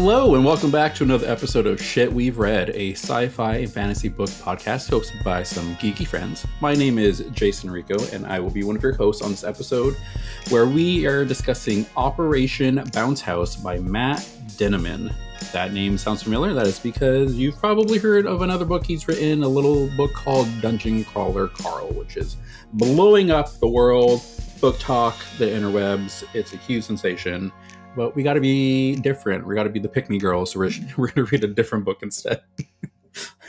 Hello, and welcome back to another episode of Shit We've Read, a sci-fi and fantasy book podcast hosted by some geeky friends. My name is Jason Rico, and I will be one of your hosts on this episode, where we are discussing Operation Bounce House by Matt Dinniman. That name sounds familiar. That is because you've probably heard of another book he's written, a little book called Dungeon Crawler Carl, which is blowing up the world, book talk, the interwebs. It's a huge sensation. But we got to be different. We got to be the pick-me girls. So we're going to read a different book instead.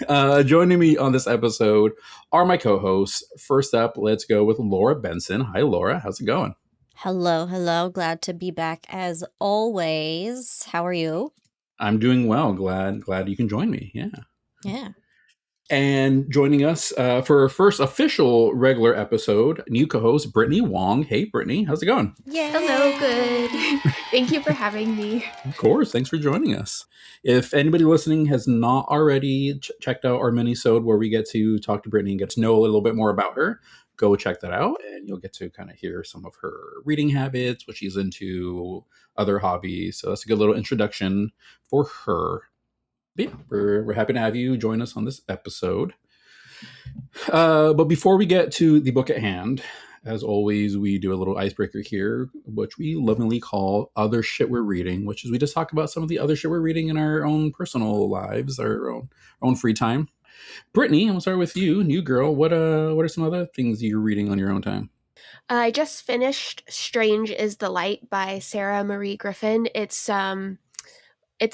Joining me on this episode are my co-hosts. First up, let's go with Laura Benson. Hi, Laura. How's it going? Hello. Glad to be back as always. How are you? I'm doing well. Glad you can join me. Yeah. And joining us for our first official regular episode, new co-host Brittany Wong. Hey, Brittany. How's it going? Yeah. Hello, good. Thank you for having me. Of course. Thanks for joining us. If anybody listening has not already checked out our mini-sode where we get to talk to Brittany and get to know a little bit more about her, go check that out and you'll get to kind of hear some of her reading habits, what she's into, other hobbies. So that's a good little introduction for her. But yeah, we're happy to have you join us on this episode. But before we get to the book at hand, as always, we do a little icebreaker here, which we lovingly call Other Shit We're Reading, which is we just talk about some of the other shit we're reading in our own personal lives, our own free time. Brittany, I'm going to start with you, new girl. What are some other things you're reading on your own time? I just finished Strange is the Light by Sarah Marie Griffin. It's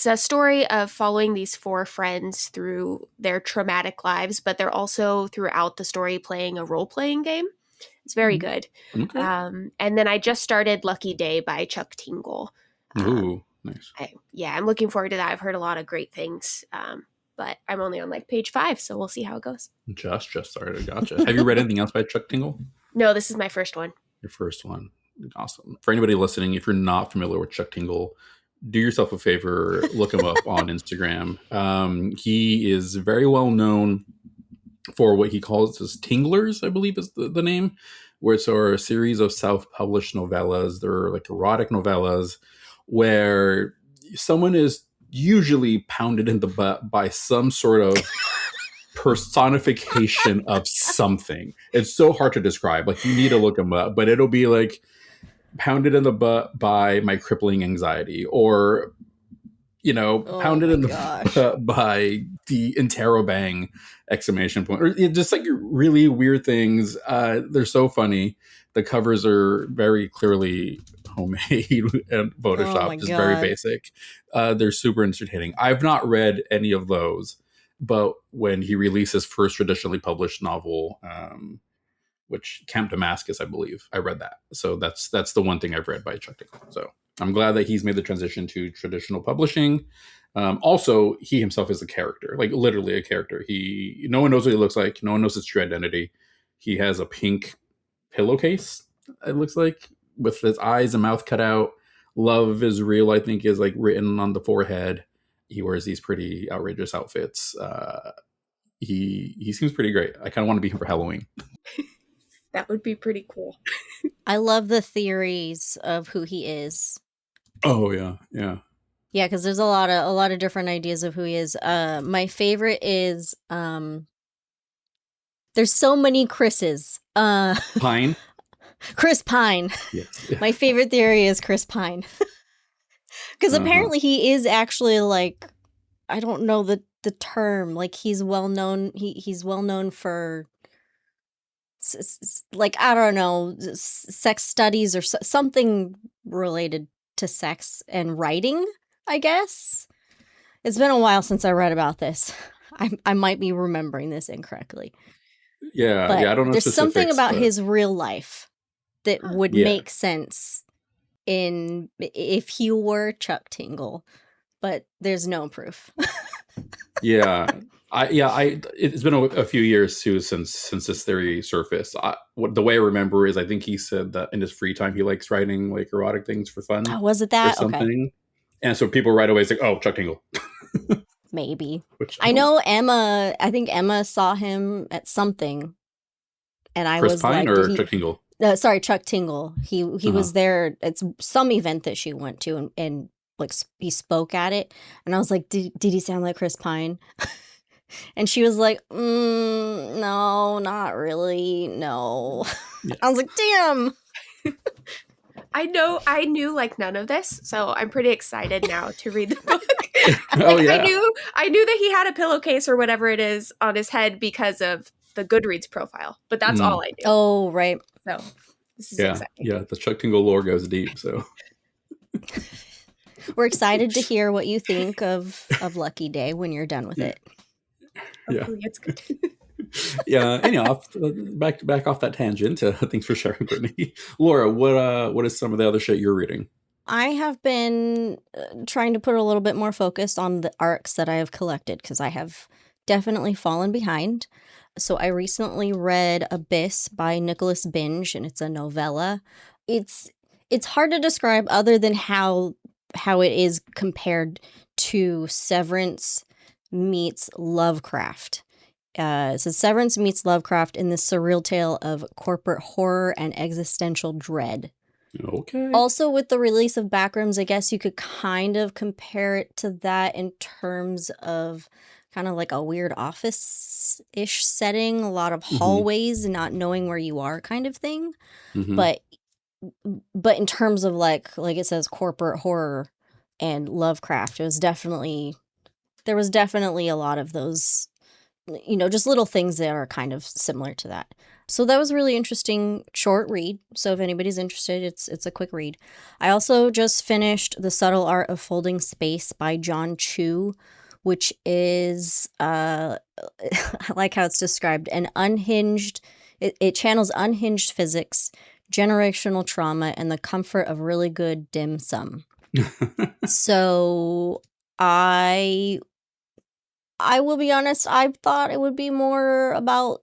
a story of following these four friends through their traumatic lives, but they're also throughout the story playing a role-playing game. It's very good. Okay. And then I just started Lucky Day by Chuck Tingle. Ooh, nice. I'm looking forward to that. I've heard a lot of great things, but I'm only on page 5, so we'll see how it goes. Just started. Gotcha. Have you read anything else by Chuck Tingle? No, this is my first one. Your first one. Awesome. For anybody listening, if you're not familiar with Chuck Tingle, do yourself a favor, look him up on Instagram. He is very well known for what he calls his Tinglers, I believe is the name, which are a series of self-published novellas. They're like erotic novellas where someone is usually pounded in the butt by some sort of personification of something. It's so hard to describe. Like, you need to look him up, but it'll be like pounded in the butt by my crippling anxiety, or pounded in the butt by the interrobang exclamation point, or just like really weird things. They're so funny. The covers are very clearly homemade and photoshopped, just very basic. They're super entertaining. I've not read any of those, but when he released his first traditionally published novel, which Camp Damascus, I believe, I read that. So that's the one thing I've read by Chuck Tingle. So I'm glad that he's made the transition to traditional publishing. Also, he himself is a character, like literally a character. No one knows what he looks like. No one knows his true identity. He has a pink pillowcase, it looks like, with his eyes and mouth cut out. Love is real, I think, is like written on the forehead. He wears these pretty outrageous outfits. He seems pretty great. I kind of want to be him for Halloween. That would be pretty cool. I love the theories of who he is. Oh yeah. Yeah, because there's a lot of different ideas of who he is. My favorite is there's so many Chris's. Pine. Chris Pine. Yes. My favorite theory is Chris Pine. Because apparently he is actually, like, I don't know the term. Like, he's well known. He's well known for, like, I don't know, sex studies or something related to sex and writing, I guess. It's been a while since I read about this. I might be remembering this incorrectly. Yeah, but I don't know. There's something about but his real life that would make sense if he were Chuck Tingle, but there's no proof. It's been a few years too since this theory surfaced. The way I remember is I think he said that in his free time he likes writing like erotic things for fun. Oh, was it that? Or something? Okay. And so people right away say, "Oh, Chuck Tingle." Maybe. I know Emma. I think Emma saw him at something, and I Chris was Pine like, or Chuck Tingle? Sorry, Chuck Tingle. He was there at some event that she went to, and he spoke at it, and I was like, did he sound like Chris Pine? And she was like, no, not really, no. Yeah. I was like, damn. I knew like none of this, so I'm pretty excited now to read the book. Oh, yeah. I knew that he had a pillowcase or whatever it is on his head because of the Goodreads profile, but that's all I knew. Oh, right. So this is Yeah. exciting. Yeah, the Chuck Tingle lore goes deep, so. We're excited to hear what you think of Lucky Day when you're done with it. Hopefully it's good. Yeah. Anyhow, back off that tangent. Thanks for sharing, Brittany. Laura, what is some of the other shit you're reading? I have been trying to put a little bit more focus on the arcs that I have collected because I have definitely fallen behind. So I recently read Abyss by Nicholas Binge, and it's a novella. It's hard to describe other than how it is compared to Severance meets Lovecraft. So Severance meets Lovecraft in the surreal tale of corporate horror and existential dread. Okay. Also, with the release of Backrooms, I guess you could kind of compare it to that in terms of kind of like a weird office-ish setting, a lot of hallways, not knowing where you are kind of thing. But in terms of like it says corporate horror and Lovecraft, there was definitely a lot of those, just little things that are kind of similar to that. So that was a really interesting short read. So if anybody's interested, it's a quick read. I also just finished The Subtle Art of Folding Space by John Chu, which is, I like how it's described, an unhinged, it channels unhinged physics, generational trauma, and the comfort of really good dim sum. So I will be honest, I thought it would be more about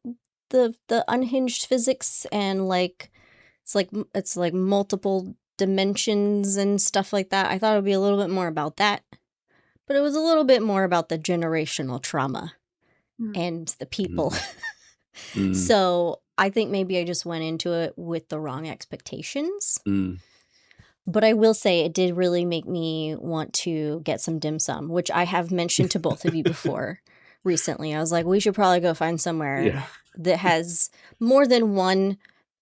the unhinged physics and like it's like multiple dimensions and stuff like that. I thought it would be a little bit more about that. But it was a little bit more about the generational trauma and the people. So I think maybe I just went into it with the wrong expectations. But I will say it did really make me want to get some dim sum, which I have mentioned to both of you before recently. I was like, we should probably go find somewhere that has more than one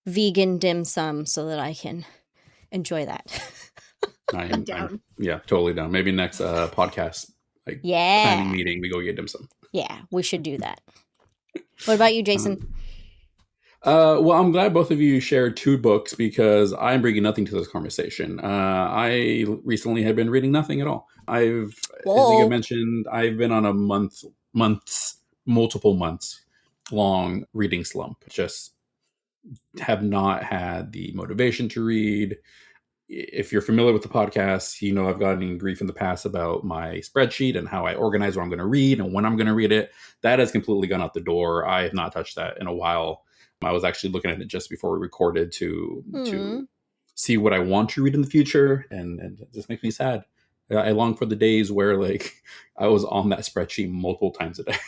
vegan dim sum so that I can enjoy that. I'm down. Yeah, totally down. Maybe next podcast, planning meeting, we go get dim sum. Yeah, we should do that. What about you, Jason? Well, I'm glad both of you shared two books because I'm bringing nothing to this conversation. I recently have been reading nothing at all. As I mentioned, I've been on a multiple months long reading slump. Just have not had the motivation to read. If you're familiar with the podcast, I've gotten grief in the past about my spreadsheet and how I organize what I'm going to read and when I'm going to read it. That has completely gone out the door. I have not touched that in a while. I was actually looking at it just before we recorded to see what I want to read in the future, and it just makes me sad. I long for the days where I was on that spreadsheet multiple times a day.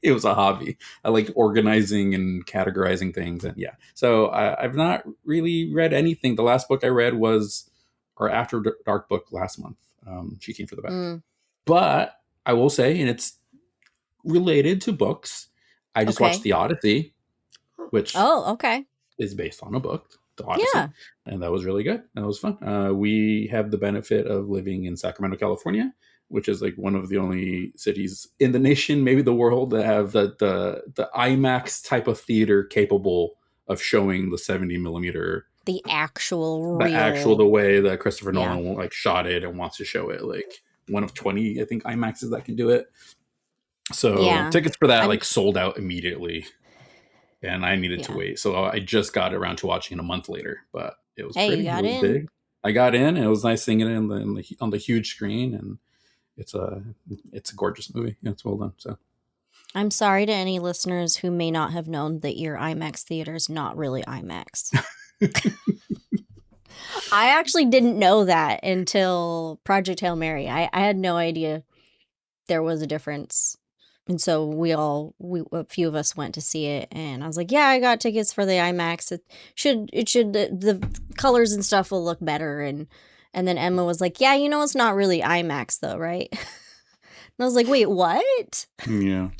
It was a hobby. I liked organizing and categorizing things, and So I've not really read anything. The last book I read was our After Dark book last month. She Came for the Back. But I will say, and it's related to books, I just watched The Odyssey, which is based on a book, The Odyssey. And that was really good. That was fun. We have the benefit of living in Sacramento, California, which is one of the only cities in the nation, maybe the world, that have the IMAX type of theater capable of showing the 70 millimeter. The way that Christopher Nolan shot it and wants to show it. One of 20, I think, IMAXs that can do it. So tickets for that sold out immediately. And I needed to wait. So I just got around to watching it a month later. But it was really big. I got in, and it was nice seeing it on the huge screen. And it's a gorgeous movie. It's well done. So I'm sorry to any listeners who may not have known that your IMAX theater is not really IMAX. I actually didn't know that until Project Hail Mary. I had no idea there was a difference. And so a few of us went to see it, and I was like, I got tickets for the IMAX. The colors and stuff will look better. And And then Emma was like, yeah, it's not really IMAX though, right? And I was like, wait, what? Yeah.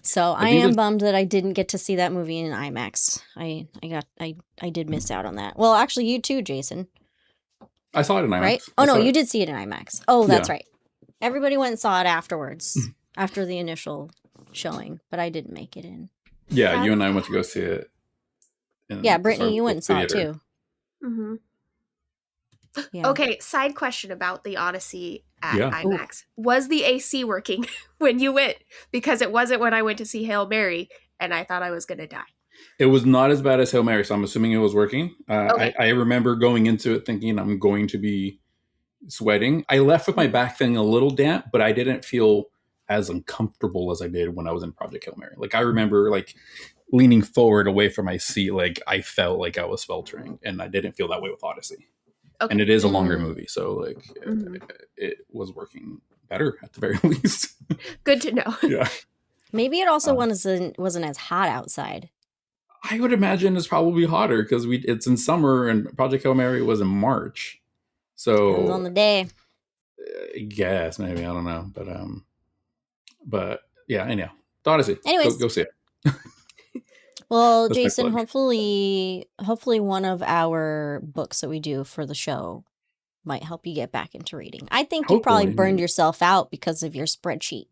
So I am bummed that I didn't get to see that movie in IMAX. I did miss out on that. Well, actually, you too, Jason. I saw it in IMAX. Right? Oh, no, you did see it in IMAX. Oh, that's right. Everybody went and saw it afterwards, after the initial showing, but I didn't make it in. Yeah, you and I went to go see it. Yeah, Brittany, you went and saw it too. Mm-hmm. Yeah. Okay, side question about the Odyssey at IMAX. Ooh. Was the AC working when you went? Because it wasn't when I went to see Hail Mary, and I thought I was going to die. It was not as bad as Hail Mary, so I'm assuming it was working. Okay. I remember going into it thinking I'm going to be sweating. I left with my back feeling a little damp, but I didn't feel as uncomfortable as I did when I was in Project Hail Mary. Like I remember like leaning forward away from my seat, like I felt like I was sweltering, and I didn't feel that way with Odyssey. Okay. And it is a longer movie, so like it was working better at the very least. Good to know. Yeah. Maybe it also wasn't as hot outside. I would imagine it's probably hotter because it's in summer and Project Hail Mary was in March. So depends on the day. I guess maybe, I don't know, but yeah, anyhow, the Odyssey. Anyways, go see it. Well, Jason, hopefully one of our books that we do for the show might help you get back into reading. I think you probably burned yourself out because of your spreadsheet.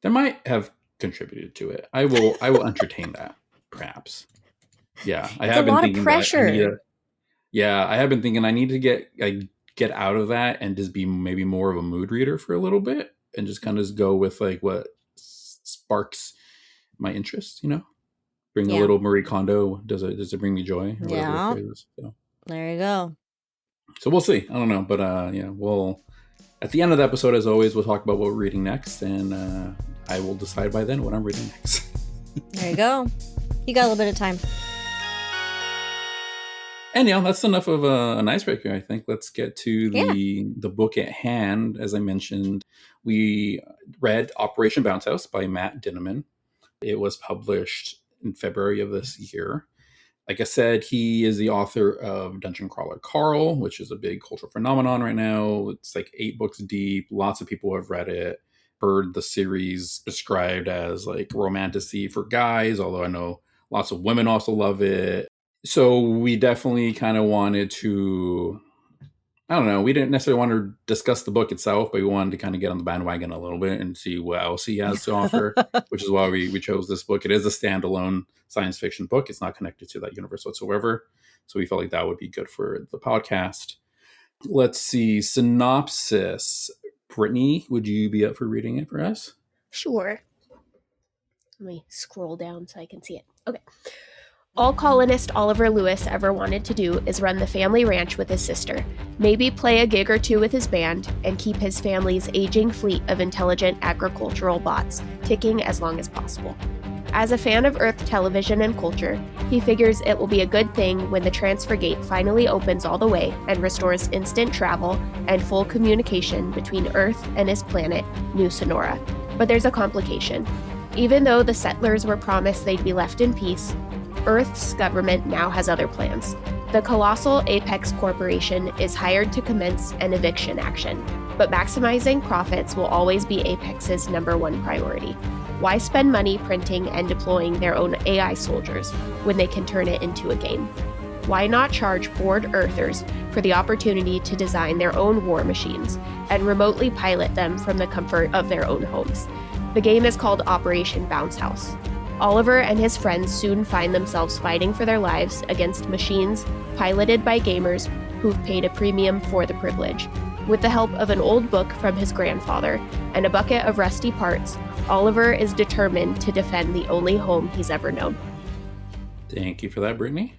That might have contributed to it. I will entertain that, perhaps. Yeah, I have been thinking. It's a lot of pressure. I have been thinking I need to get out of that and just be maybe more of a mood reader for a little bit and just kind of go with like what sparks my interest, bring a little Marie Kondo. Does it bring me joy? Or yeah. So. There you go. So we'll see. I don't know, but we'll at the end of the episode, as always, we'll talk about what we're reading next, and I will decide by then what I'm reading next. There you go. You got a little bit of time. And that's enough of an icebreaker, I think. Let's get to the book at hand. As I mentioned, we read Operation Bounce House by Matt Dinniman. It was published in February of this year. Like I said, he is the author of Dungeon Crawler Carl, which is a big cultural phenomenon right now. It's like 8 books deep. Lots of people have read it, heard the series described as like romantasy for guys, although I know lots of women also love it. So we definitely kind of wanted to, I don't know, we didn't necessarily want to discuss the book itself, but we wanted to kind of get on the bandwagon a little bit and see what else he has to offer, which is why we chose this book. It is a standalone science fiction book. It's not connected to that universe whatsoever. So we felt like that would be good for the podcast. Let's see, synopsis. Brittany, would you be up for reading it for us? Sure. Let me scroll down so I can see it. Okay. All colonist Oliver Lewis ever wanted to do is run the family ranch with his sister, maybe play a gig or two with his band, and keep his family's aging fleet of intelligent agricultural bots ticking as long as possible. As a fan of Earth television and culture, he figures it will be a good thing when the transfer gate finally opens all the way and restores instant travel and full communication between Earth and his planet, New Sonora. But there's a complication. Even though the settlers were promised they'd be left in peace, Earth's government now has other plans. The colossal Apex Corporation is hired to commence an eviction action, but maximizing profits will always be Apex's #1 priority. Why spend money printing and deploying their own AI soldiers when they can turn it into a game? Why not charge bored Earthers for the opportunity to design their own war machines and remotely pilot them from the comfort of their own homes? The game is called Operation Bounce House. Oliver and his friends soon find themselves fighting for their lives against machines piloted by gamers who've paid a premium for the privilege. With the help of an old book from his grandfather and a bucket of rusty parts, Oliver is determined to defend the only home he's ever known. Thank you for that, Brittany.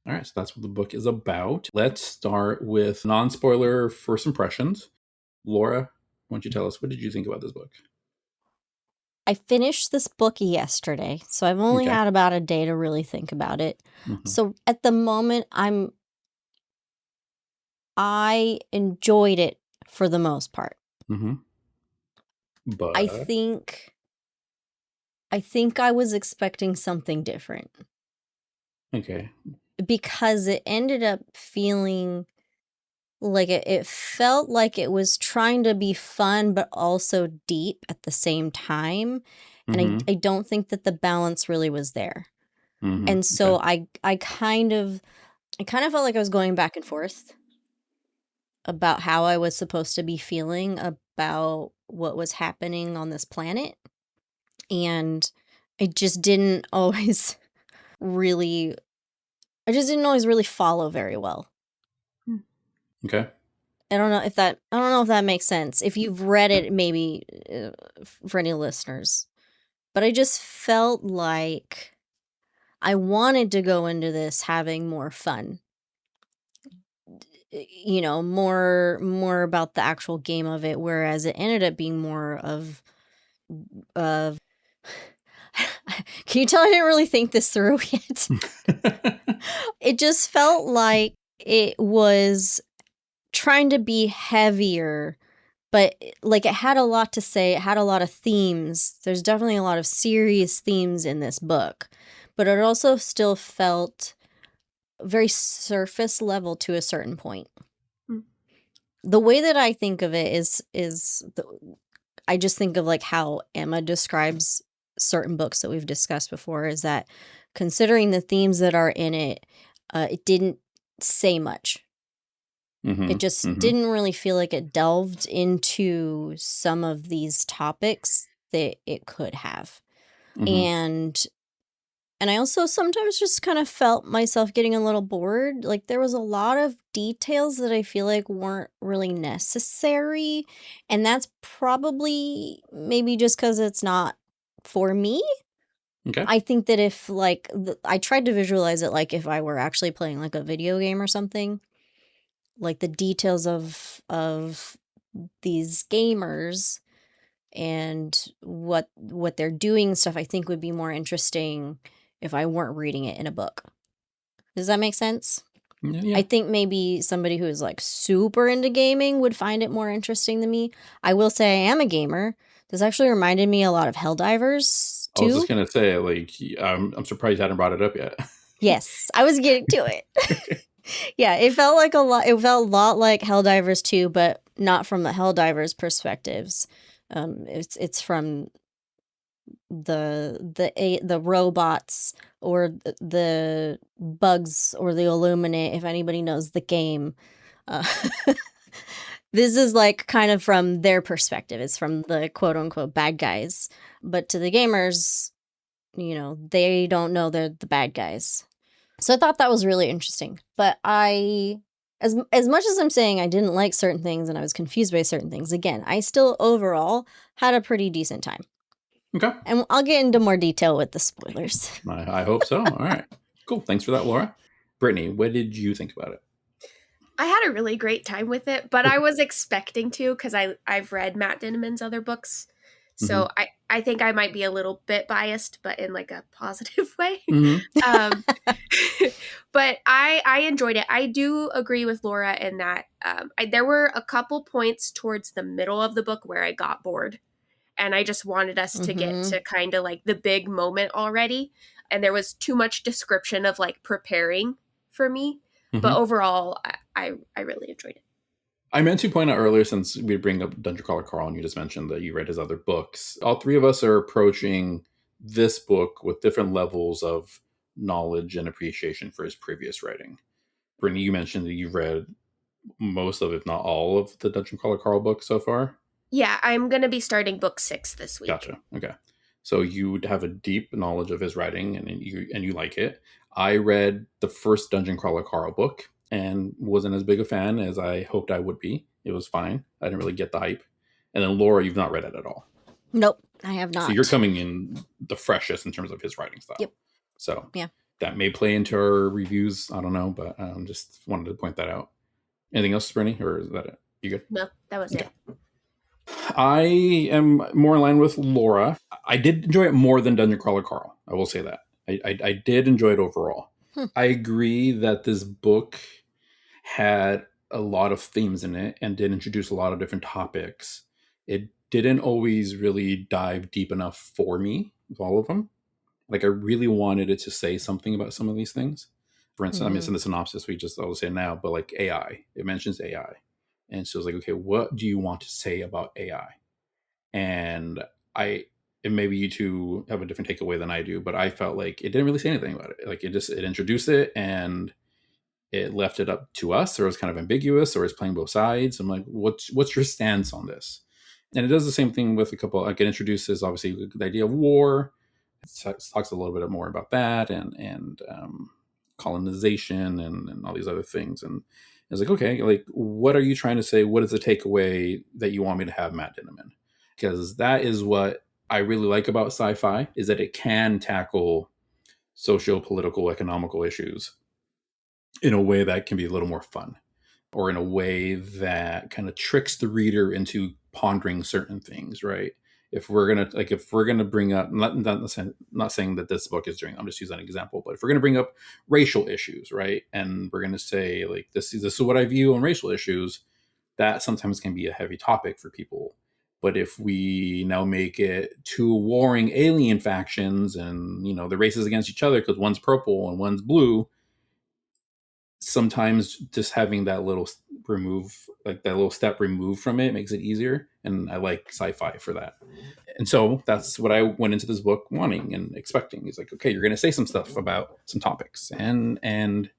All right, so that's what the book is about. Let's start with non-spoiler first impressions. Laura, why don't you tell us, what did you think about this book? I finished this book yesterday, so I've only had about a day to really think about it. Mm-hmm. So at the moment, I enjoyed it for the most part. Mm-hmm. But I think I was expecting something different. Okay. because it ended up feeling like it felt like it was trying to be fun but also deep at the same time. And I don't think that the balance really was there. And so I kind of felt like I was going back and forth about how I was supposed to be feeling about what was happening on this planet. And I just didn't always really follow very well. Okay. I don't know if that makes sense. If you've read it, maybe for any listeners. But I just felt like I wanted to go into this having more fun. You know, more about the actual game of it, whereas it ended up being more of can you tell I didn't really think this through yet? It just felt like it was trying to be heavier, but like it had a lot to say. It had a lot of themes. There's definitely a lot of serious themes in this book, but it also still felt very surface level to a certain point. The way that I think of it I just think of like how Emma describes certain books that we've discussed before, is that considering the themes that are in it, it didn't say much. It just didn't really feel like it delved into some of these topics that it could have. And I also sometimes just kind of felt myself getting a little bored. Like there was a lot of details that I feel like weren't really necessary. And that's probably maybe just because it's not for me. Okay. I think that if like, I tried to visualize it like if I were actually playing like a video game or something, like the details of these gamers and what they're doing and stuff, I think would be more interesting if I weren't reading it in a book. Does that make sense? Yeah. I think maybe somebody who is like super into gaming would find it more interesting than me. I will say I am a gamer. This actually reminded me a lot of Helldivers too. I was just gonna say, like, I'm surprised you hadn't brought it up yet. Yes, I was getting to it. Yeah, it felt a lot like Helldivers 2, but not from the Helldivers perspectives. It's from the robots or the bugs or the Illuminate, if anybody knows the game. This is like kind of from their perspective. It's from the quote unquote bad guys. But to the gamers, you know, they don't know they're the bad guys. So I thought that was really interesting. But as much as I'm saying I didn't like certain things and I was confused by certain things, again, I still overall had a pretty decent time. Okay. And I'll get into more detail with the spoilers. I hope so. All right. Cool. Thanks for that, Laura. Brittany, what did you think about it? I had a really great time with it, but I was expecting to because I've read Matt Dinniman's other books. So I think I might be a little bit biased, but in like a positive way. But I enjoyed it. I do agree with Laura in that there were a couple points towards the middle of the book where I got bored. And I just wanted us to get to kind of like the big moment already. And there was too much description of like preparing for me. But overall, I really enjoyed it. I meant to point out earlier, since we bring up Dungeon Crawler Carl and you just mentioned that you read his other books, all three of us are approaching this book with different levels of knowledge and appreciation for his previous writing. Brittany, you mentioned that you've read most of, if not all, of the Dungeon Crawler Carl books so far. Yeah, I'm going to be starting book 6 this week. Gotcha. Okay. So you have a deep knowledge of his writing and you like it. I read the first Dungeon Crawler Carl book and wasn't as big a fan as I hoped I would be. It was fine. I didn't really get the hype. And then Laura, you've not read it at all. Nope, I have not. So you're coming in the freshest in terms of his writing style. Yep. So yeah, that may play into our reviews. I don't know, but just wanted to point that out. Anything else, Brittany, or is that it? You good? No, that was it. I am more in line with Laura. I did enjoy it more than Dungeon Crawler Carl. I will say that. I did enjoy it overall. I agree that this book had a lot of themes in it and did introduce a lot of different topics. It didn't always really dive deep enough for me with all of them. Like I really wanted it to say something about some of these things. For instance, I mean, it's in the synopsis, I'll say now, but like AI, it mentions AI. And so it's like, okay, what do you want to say about AI? And maybe you two have a different takeaway than I do, but I felt like it didn't really say anything about it. Like it introduced it and it left it up to us, or it was kind of ambiguous, or it's playing both sides. I'm like, what's your stance on this? And it does the same thing with a couple, like it introduces obviously the idea of war. It talks a little bit more about that and colonization and all these other things. And it's like, okay, like what are you trying to say? What is the takeaway that you want me to have, Matt Dinniman? Because that is what I really like about sci-fi, is that it can tackle socio-political, economical issues in a way that can be a little more fun, or in a way that kind of tricks the reader into pondering certain things, right? If we're gonna bring up, not saying that this book is doing, I'm just using an example, but if we're gonna bring up racial issues, right, and we're gonna say like this is what I view on racial issues, that sometimes can be a heavy topic for people. But if we now make it two warring alien factions, and the races against each other because one's purple and one's blue, sometimes just having that little step removed from it makes it easier. And I like sci-fi for that. And so that's what I went into this book wanting and expecting. He's like, okay, you're going to say some stuff about some topics. And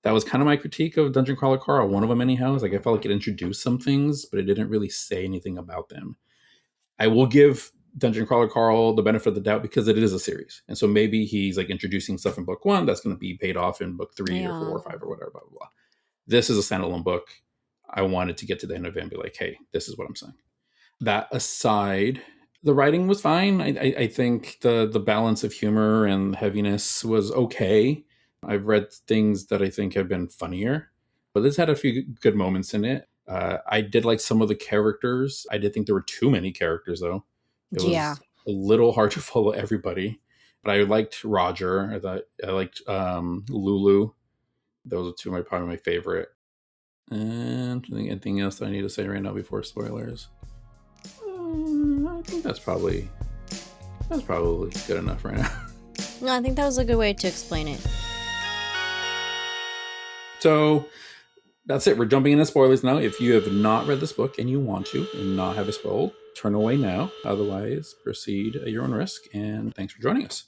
that was kind of my critique of Dungeon Crawler Carl. One of them anyhow, is like, I felt like it introduced some things, but it didn't really say anything about them. I will give Dungeon Crawler Carl the benefit of the doubt because it is a series. And so maybe he's like introducing stuff in book 1 that's going to be paid off in book 3 or 4 or 5 or whatever, blah, blah, blah. This is a standalone book. I wanted to get to the end of it and be like, hey, this is what I'm saying. That aside, the writing was fine. I think the balance of humor and heaviness was okay. I've read things that I think have been funnier, but this had a few good moments in it. I did like some of the characters. I did think there were too many characters, though. It was a little hard to follow everybody. But I liked Roger. I liked Lulu. Those are two of probably my favorite. And anything else that I need to say right now before spoilers? I think that's probably good enough right now. No, I think that was a good way to explain it. So that's it. We're jumping into spoilers now. If you have not read this book and you want to and not have it spoiled, turn away now. Otherwise, proceed at your own risk. And thanks for joining us.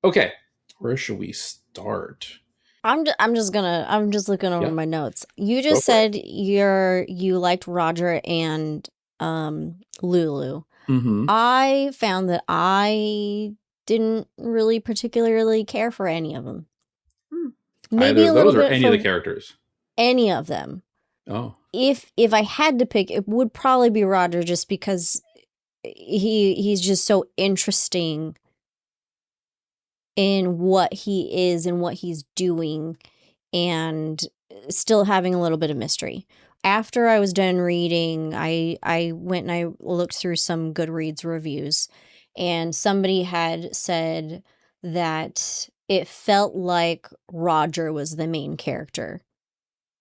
Okay, where should we start? I'm just looking over my notes. You just said you liked Roger and Lulu. Mm-hmm. I found that I didn't really particularly care for any of them. Maybe either a little bit or any of the characters. Any of them. Oh. If I had to pick, it would probably be Roger, just because he's just so interesting in what he is and what he's doing, and still having a little bit of mystery. After I was done reading, I went and I looked through some Goodreads reviews, and somebody had said that it felt like Roger was the main character.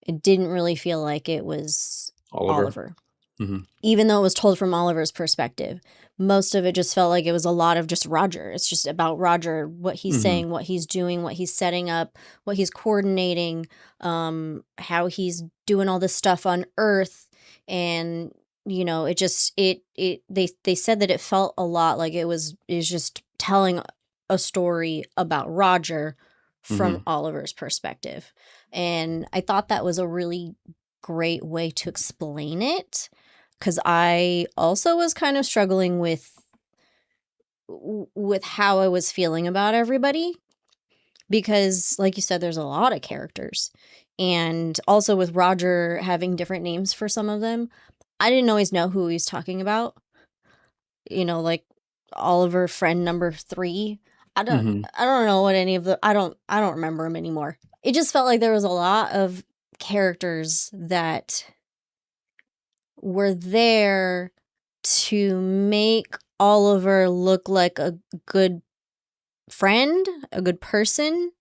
It didn't really feel like it was Oliver. Mm-hmm. Even though it was told from Oliver's perspective. Most of it just felt like it was a lot of just Roger. It's just about Roger, what he's saying, what he's doing, what he's setting up, what he's coordinating, how he's doing all this stuff on Earth. And, they said that it felt a lot like it was just telling a story about Roger from Oliver's perspective. And I thought that was a really great way to explain it, because I also was kind of struggling with how I was feeling about everybody, because like you said, there's a lot of characters, and also with Roger having different names for some of them, I didn't always know who he was talking about. Like Oliver, friend number 3. I don't know what any of the I don't remember him anymore. It just felt like there was a lot of characters that were there to make Oliver look like a good friend, a good person,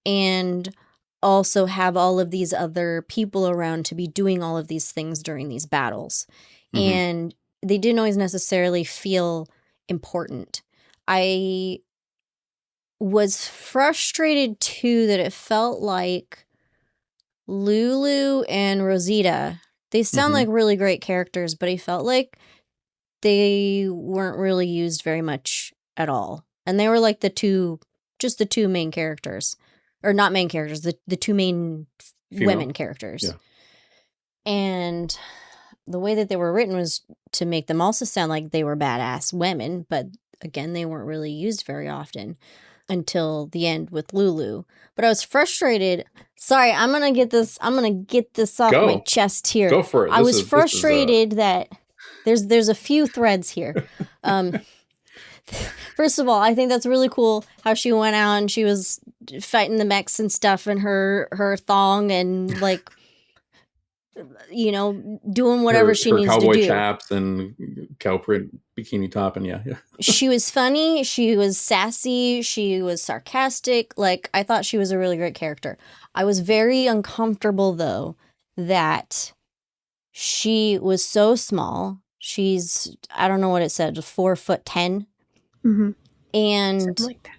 and also have all of these other people around to be doing all of these things during these battles. And they didn't always necessarily feel important. I was frustrated too that it felt like Lulu and Rosita, they sound like really great characters, but I felt like they weren't really used very much at all. And they were like the two main characters. Or not main characters, the two main women characters. Yeah. And the way that they were written was to make them also sound like they were badass women, but again, they weren't really used very often until the end with Lulu. But I was frustrated. Sorry, I'm gonna get this off my chest here. Go for it. I was frustrated that there's a few threads here. First of all, I think that's really cool how she went out and she was fighting the mechs and stuff in her thong and like, you know, doing whatever she needs to do. Cowboy chaps and cow print bikini top and yeah. She was funny. She was sassy. She was sarcastic. Like, I thought she was a really great character. I was very uncomfortable though that she was so small. She's, I don't know what it said, 4'10". And something like that.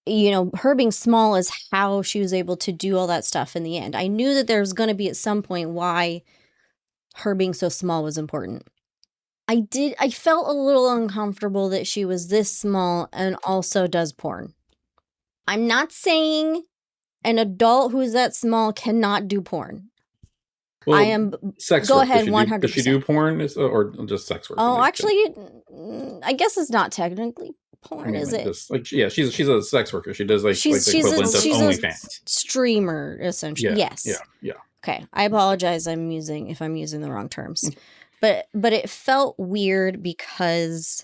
You know, her being small is how she was able to do all that stuff in the end. I knew that there was going to be at some point why her being so small was important. I felt a little uncomfortable that she was this small and also does porn. I'm not saying an adult who's that small cannot do porn. Well, I am. Sex go work. ahead, 100%. Does she do porn or just sex work? Oh, actually, I guess it's not technically porn, is it? She's a sex worker. She does like the equivalent of OnlyFans. Streamer, essentially. Yes. Yeah. Okay, I apologize. If I'm using the wrong terms, but it felt weird because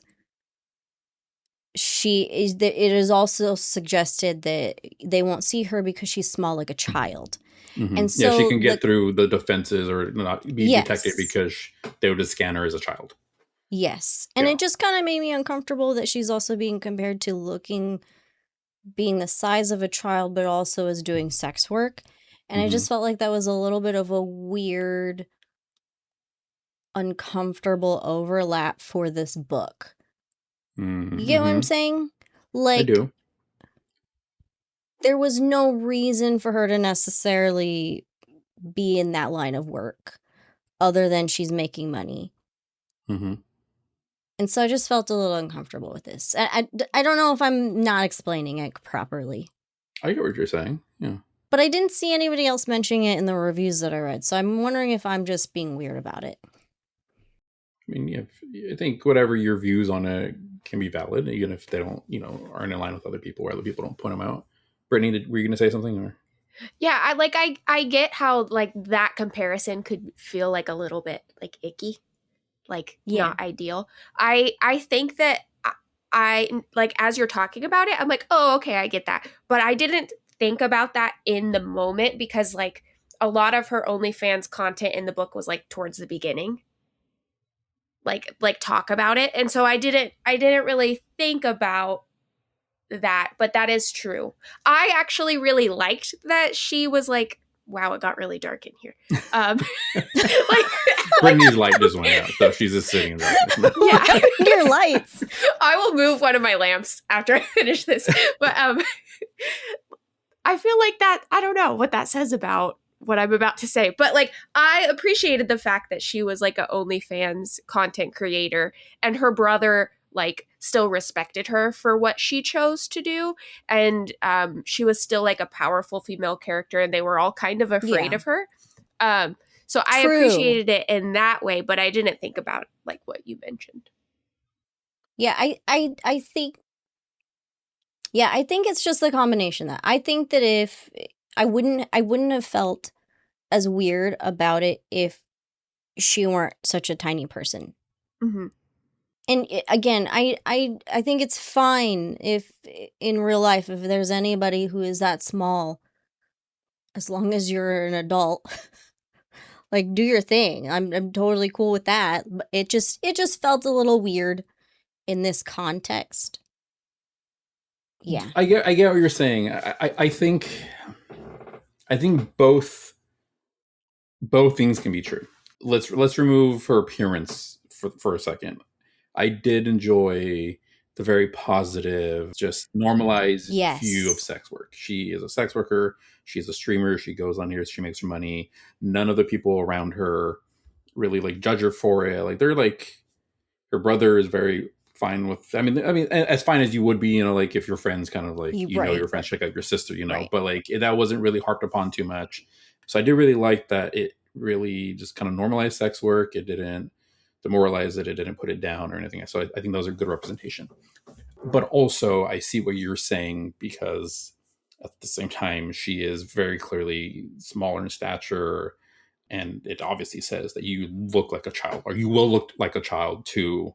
it is also suggested that they won't see her because she's small like a child. And so she can get through the defenses or not be detected because they would just scan her as a child. Yes. And it just kind of made me uncomfortable that she's also being compared to being the size of a child, but also as doing sex work. And I just felt like that was a little bit of a weird, uncomfortable overlap for this book. You get what I'm saying? Like, I do. There was no reason for her to necessarily be in that line of work other than she's making money. And so I just felt a little uncomfortable with this. I don't know if I'm not explaining it properly. I get what you're saying. Yeah. But I didn't see anybody else mentioning it in the reviews that I read. So I'm wondering if I'm just being weird about it. I mean, I think whatever your views on it can be valid, even if they don't, aren't in line with other people or other people don't point them out. Brittany, were you going to say something? Or? Yeah, I get how like that comparison could feel like a little bit like icky, like not ideal. I think that I like as you're talking about it, I'm like, oh, okay, I get that. But I didn't think about that in the moment because like a lot of her OnlyFans content in the book was like towards the beginning. Like talk about it. And so I didn't really think about that, but that is true. I actually really liked that she was like, wow, it got really dark in here. Brittany's light just went out, so she's just sitting there. Yeah, your lights. I will move one of my lamps after I finish this. But I feel like that, I don't know what that says about what I'm about to say, but like I appreciated the fact that she was like a OnlyFans content creator and her brother like still respected her for what she chose to do. And she was still like a powerful female character and they were all kind of afraid of her. So I appreciated it in that way, but I didn't think about like what you mentioned. Yeah, I think it's just the combination that I think that if I wouldn't have felt as weird about it if she weren't such a tiny person. And again, I think it's fine if in real life, if there's anybody who is that small, as long as you're an adult, like do your thing. I'm totally cool with that. But it just felt a little weird in this context. Yeah, I get what you're saying. I think both things can be true. Let's remove her appearance for a second. I did enjoy the very positive, just normalized view of Yes. sex work. She is a sex worker. She's a streamer. She goes on here. She makes her money. None of the people around her really like judge her for it. Like they're like, her brother is very fine with. I mean, as fine as you would be, you know, like if your friends kind of like, you know, Right. your friends check out your sister, you know, Right. but like that wasn't really harped upon too much. So I did really like that it really just kind of normalized sex work. It didn't demoralize it. It didn't put it down or anything. So I think those are good representation. But also, I see what you're saying, because at the same time, she is very clearly smaller in stature, and it obviously says that you look like a child, or you will look like a child to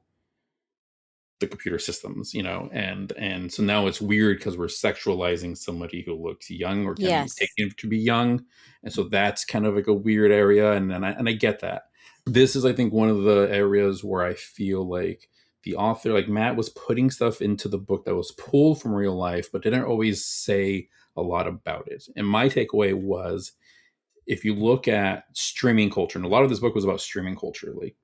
the computer systems, you know, and so now it's weird because we're sexualizing somebody who looks young or can be Yes. taken to be young, and so that's kind of like a weird area, and I get that. This is, I think, one of the areas where I feel like the author, like Matt, was putting stuff into the book that was pulled from real life, but didn't always say a lot about it. And my takeaway was, if you look at streaming culture, and a lot of this book was about streaming culture, like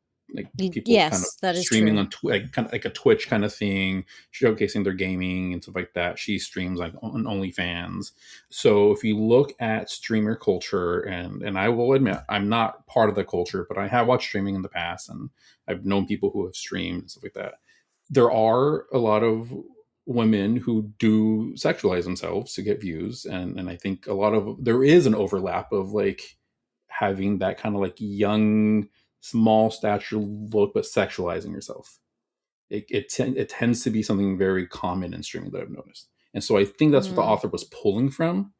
people kind of Yes, that is streaming true. on like kind of like a Twitch kind of thing, showcasing their gaming and stuff like that. She streams like on OnlyFans. So if you look at streamer culture, and I will admit I'm not part of the culture, but I have watched streaming in the past, and I've known people who have streamed and stuff like that. There are a lot of women who do sexualize themselves to get views, and I think a lot of there is an overlap of like having that kind of like young, small stature look, but sexualizing yourself. It tends to be something very common in streaming that I've noticed, and so I think that's what the author was pulling from,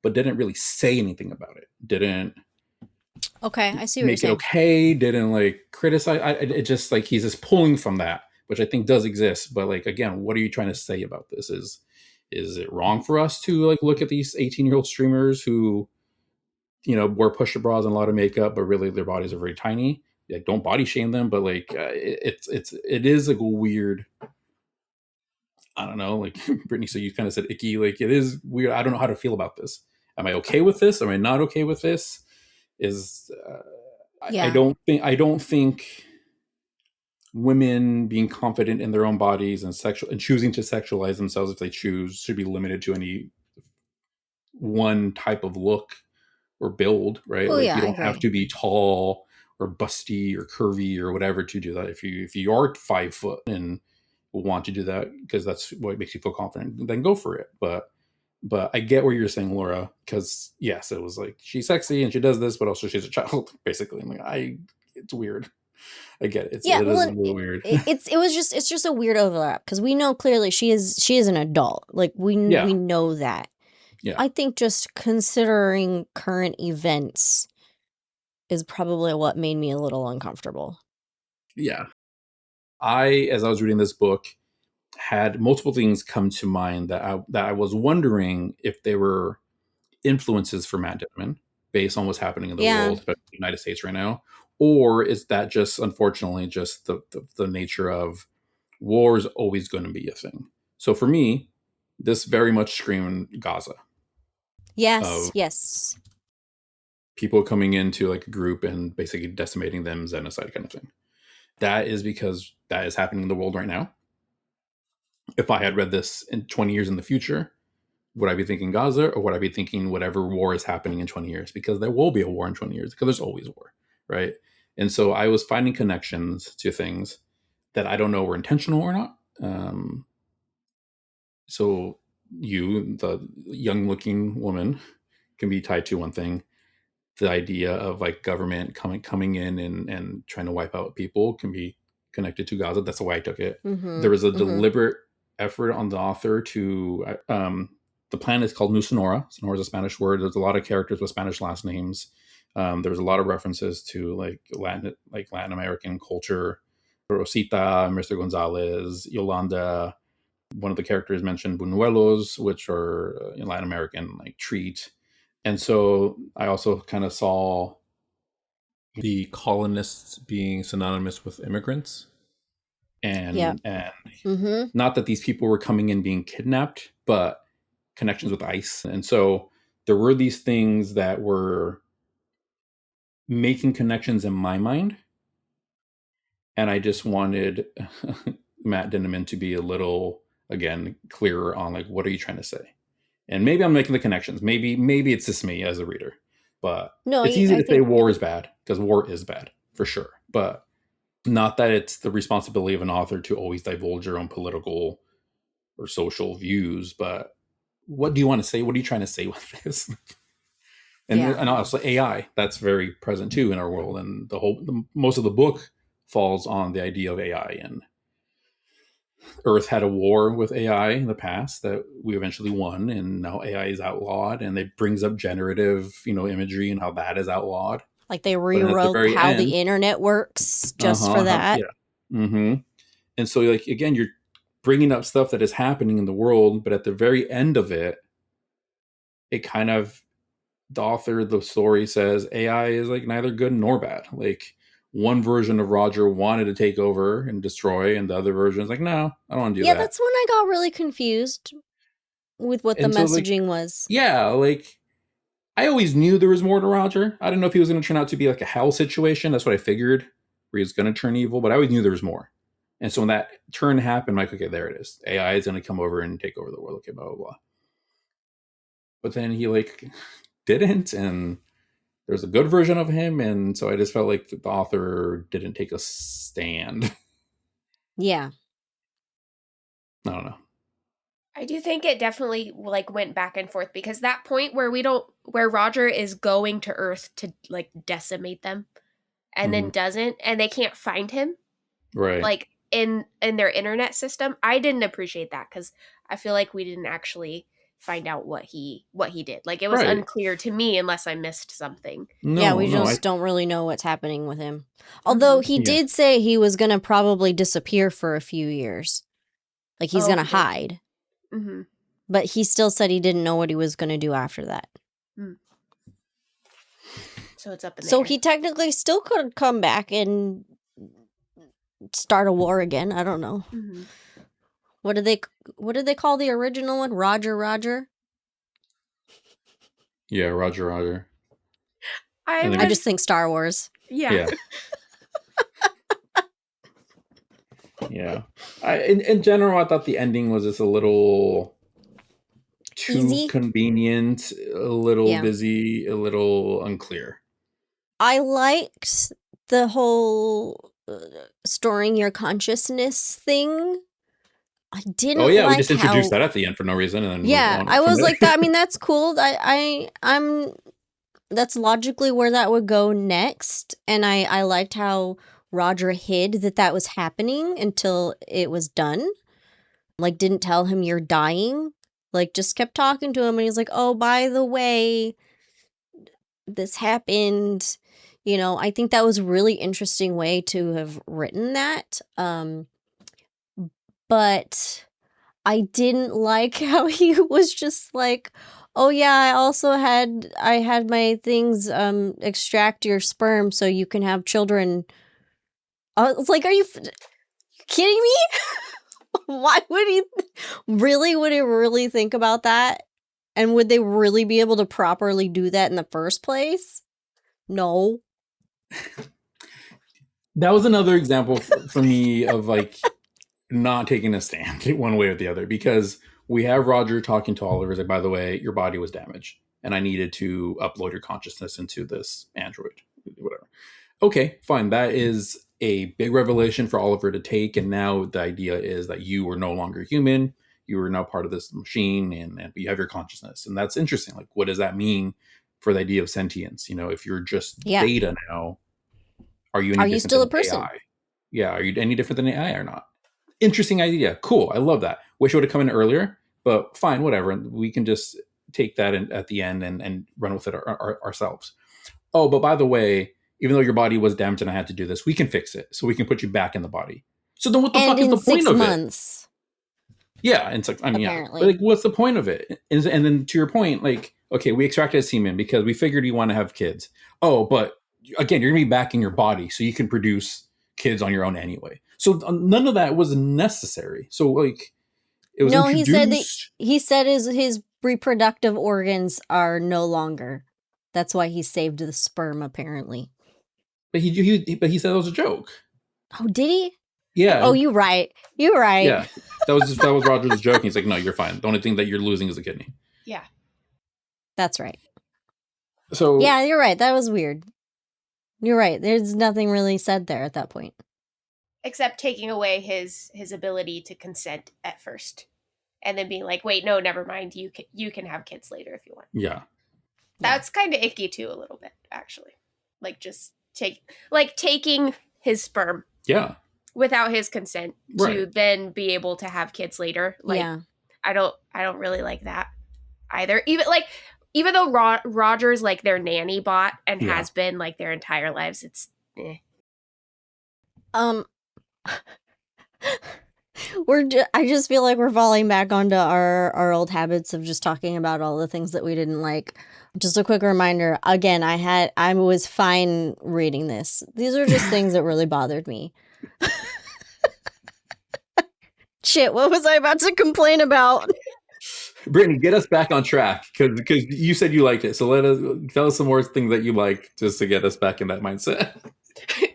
but didn't really say anything about it. Didn't Okay, I see what you're make it saying. okay. Didn't like criticize. It just like he's just pulling from that, which I think does exist. But like again, what are you trying to say about this? Is it wrong for us to like look at these 18-year-old streamers who, you know, wear push-up bras and a lot of makeup, but really their bodies are very tiny? Like, don't body shame them, but like it is like a weird. I don't know, like Brittany, so you kind of said icky. Like it is weird. I don't know how to feel about this. Am I okay with this? Am I not okay with this? Is I Yeah. don't think women being confident in their own bodies and sexual and choosing to sexualize themselves if they choose should be limited to any one type of look or build, right? Oh Like yeah, you I don't have agree. to be tall or busty or curvy or whatever to do that. If you are 5 foot and want to do that because that's what makes you feel confident, then go for it. But I get where you're saying, Laura, because yes, it was like she's sexy and she does this, but also she's a child, basically. I'm like, it's weird. I get it. Yeah, It well, is a little weird. it's just a weird overlap because we know clearly she is an adult. Like we Yeah. know that. Yeah. I think just considering current events is probably what made me a little uncomfortable. Yeah. As I was reading this book, had multiple things come to mind that I was wondering if they were influences for Matt Dinniman based on what's happening in the Yeah. world, especially the United States right now, or is that just unfortunately just the nature of war is always going to be a thing. So for me, this very much screamed Gaza. Yes. Of Yes. people coming into like a group and basically decimating them, genocide kind of thing. That is because that is happening in the world right now. If I had read this in 20 years in the future, would I be thinking Gaza, or would I be thinking whatever war is happening in 20 years? Because there will be a war in 20 years, because there's always war, right? And so I was finding connections to things that I don't know were intentional or not. So you, the young looking woman, can be tied to one thing. The idea of like government coming in and trying to wipe out people can be connected to Gaza. That's the way I took it. Mm-hmm. There was a Mm-hmm. deliberate effort on the author to the planet is called New Sonora. Sonora is a Spanish word. There's a lot of characters with Spanish last names. There's a lot of references to like Latin American culture. Rosita, Mr. Gonzalez, Yolanda. One of the characters mentioned buñuelos, which are Latin American like treat. And so I also kind of saw the colonists being synonymous with immigrants. And Mm-hmm. not that these people were coming in being kidnapped, but connections with ICE. And so there were these things that were making connections in my mind. And I just wanted Matt Dinniman to be a little, again, clearer on like, what are you trying to say? And maybe I'm making the connections. Maybe it's just me as a reader. But No, it's easy I to say think war is bad, because war is bad, for sure. But not that it's the responsibility of an author to always divulge your own political or social views, but what do you want to say? What are you trying to say with this? And also AI, that's very present too in our world. And most of the book falls on the idea of AI. And Earth had a war with AI in the past that we eventually won, and now AI is outlawed. And it brings up generative, imagery and how that is outlawed. Like they rewrote how the internet works just for that. And so, like, again, you're bringing up stuff that is happening in the world, but at the very end of it, it kind of, the author of the story says AI is like neither good nor bad. Like, one version of Roger wanted to take over and destroy, and the other version is like, no, I don't want to do that. Yeah, that's when I got really confused with what the messaging was. Yeah, like, I always knew there was more to Roger. I didn't know if he was going to turn out to be like a hell situation. That's what I figured, where he was going to turn evil, but I always knew there was more. And so when that turn happened, I'm like, okay, there it is. AI is going to come over and take over the world. Okay, blah, blah, blah. But then he like didn't, and there's a good version of him. And so I just felt like the author didn't take a stand. Yeah. I don't know. I do think it definitely like went back and forth, because that point where Roger is going to Earth to like decimate them and then doesn't, and they can't find him. Right. Like in their internet system. I didn't appreciate that, because I feel like we didn't actually find out what he did. Like, it was unclear to me unless I missed something. We don't really know what's happening with him. Although he did say he was going to probably disappear for a few years. Like, he's going to hide. Mm-hmm. But he still said he didn't know what he was going to do after that. So it's up in the So air. he technically still could come back and start a war again. I don't know. Mm-hmm. What did they call the original one? Roger? Yeah, Roger. I just think Star Wars. Yeah. Yeah. In general, I thought the ending was just a little too easy, convenient, a little busy, a little unclear. I liked the whole storing your consciousness thing. I didn't. Oh yeah, we just introduced that at the end for no reason, and then I was like that. I mean, that's cool. I'm. That's logically where that would go next, and I liked how Roger hid that was happening until it was done. Like, didn't tell him you're dying. Like, just kept talking to him, and he's like, "Oh, by the way, this happened." I think that was a really interesting way to have written that. But I didn't like how he was just like, "Oh yeah, I had my things extract your sperm so you can have children." I was like, "Are you kidding me?" Why would he really think about that? And would they really be able to properly do that in the first place? No. That was another example for me of like not taking a stand one way or the other, because we have Roger talking to Oliver, like, by the way, your body was damaged and I needed to upload your consciousness into this android, whatever. Okay, fine. That is a big revelation for Oliver to take. And now the idea is that you were no longer human. You are now part of this machine, and you have your consciousness. And that's interesting. Like, what does that mean for the idea of sentience? If you're just data now, are you still a person? AI? Yeah, are you any different than AI or not? Interesting idea. Cool. I love that. Wish it would have come in earlier, but fine, whatever. We can just take that at the end and run with it ourselves. Oh, but by the way, even though your body was damaged and I had to do this, we can fix it. So we can put you back in the body. So then what the fuck is the point of it? 6 months. Yeah. And it's like, but like, what's the point of it? And then to your point, like, okay, we extracted semen because we figured you want to have kids. Oh, but again, you're going to be back in your body so you can produce kids on your own anyway. So none of that was necessary. So like, it was introduced. He said his reproductive organs are no longer. That's why he saved the sperm, apparently. But he said it was a joke. Oh, did he? Yeah. Oh, you're right. Yeah. That was Roger's joke. He's like, no, you're fine. The only thing that you're losing is a kidney. Yeah. That's right. So yeah, you're right. That was weird. You're right. There's nothing really said there at that point. Except taking away his ability to consent at first. And then being like, wait, no, never mind. You can have kids later if you want. Yeah. That's kind of icky too, a little bit, actually. Like just taking his sperm. Yeah. Without his consent to then be able to have kids later. Like, yeah. I don't really like that either. Even though Roger's like their nanny bot and has been like their entire lives, it's I just feel like we're falling back onto our old habits of just talking about all the things that we didn't like. Just a quick reminder, again, I was fine reading this. These are just things that really bothered me. Shit, what was I about to complain about? Brittany, get us back on track because you said you liked it. So tell us some more things that you like just to get us back in that mindset.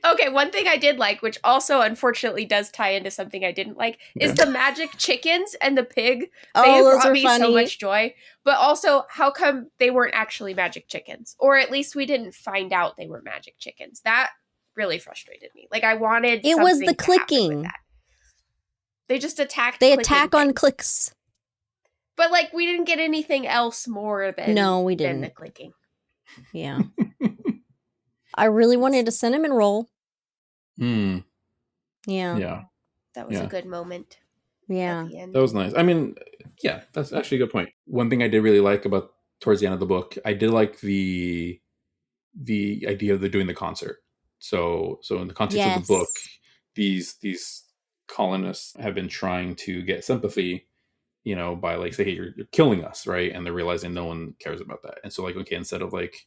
Okay, one thing I did like, which also unfortunately does tie into something I didn't like, is the magic chickens and the pig. They brought me funny. So much joy. But also, how come they weren't actually magic chickens? Or at least we didn't find out they were magic chickens. That really frustrated me. Like, I wanted it was the clicking. They just attacked. They attack on clicks. But like, we didn't get anything else more than we didn't. Than the clicking. Yeah. I really wanted a cinnamon roll. Yeah. Yeah. That was a good moment. Yeah. That was nice. I mean, yeah, that's actually a good point. One thing I did really like about towards the end of the book, I did like the idea of doing the concert. So in the context of the book, these colonists have been trying to get sympathy, by like, say, hey, you're killing us, right? And they're realizing no one cares about that. And so like, okay, instead of like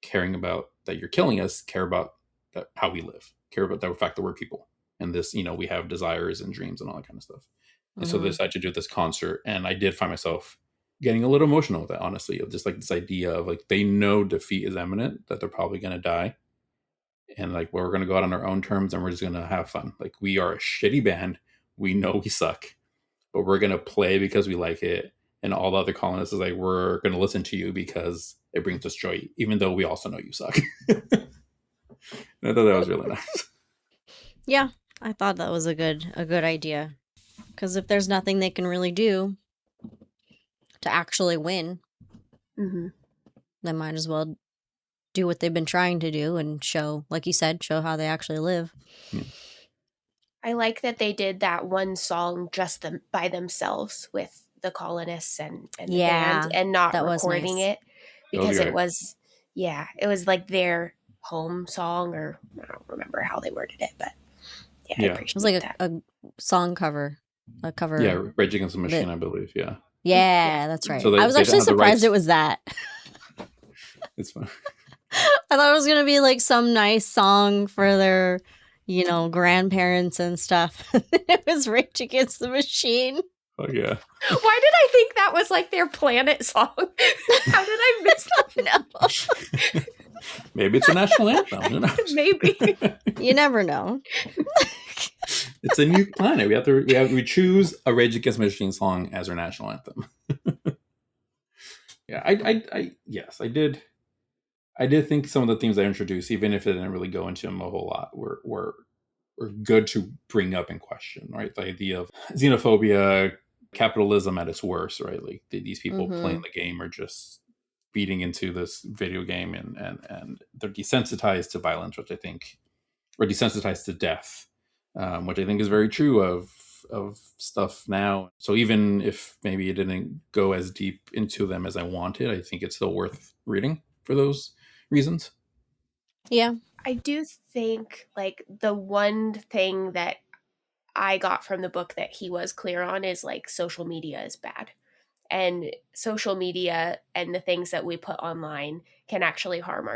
caring about that you're killing us, care about how we live, care about the fact that we're people. And this, we have desires and dreams and all that kind of stuff. And so they decided to do this concert. And I did find myself getting a little emotional with that, honestly, of just like this idea of like, they know defeat is imminent, that they're probably going to die. And like, we're going to go out on our own terms and we're just going to have fun. Like, we are a shitty band. We know we suck, but we're going to play because we like it. And all the other colonists is like, we're going to listen to you because it brings us joy, even though we also know you suck. I thought that was really nice. Yeah, I thought that was a good idea. Because if there's nothing they can really do to actually win, they might as well do what they've been trying to do and show, like you said, show how they actually live. I like that they did that one song just by themselves with the colonists and the band and not recording it because it was like their home song, or I don't remember how they worded it, but I appreciate it was like that. a song cover. A cover. Yeah, Rage Against the Machine, I believe. Yeah. Yeah, that's right. So I was actually surprised it was that. It's fine. I thought it was gonna be like some nice song for their, grandparents and stuff. It was Rage Against the Machine. Oh yeah. Why did I think that was like their Planet song? How did I miss that? No. Maybe it's a national anthem. Who knows? Maybe. You never know. It's a new planet. We choose a Rage Against the Machine song as our national anthem. Yeah, I did. I did think some of the themes I introduced, even if it didn't really go into them a whole lot, were good to bring up and question, right? The idea of xenophobia, capitalism at its worst, right? Like these people playing the game are just feeding into this video game and they're desensitized to violence, which I think, or desensitized to death, which I think is very true of stuff now. So even if maybe it didn't go as deep into them as I wanted, I think it's still worth reading for those reasons. Yeah. I do think like the one thing that I got from the book that he was clear on is like social media is bad. And social media and the things that we put online can actually harm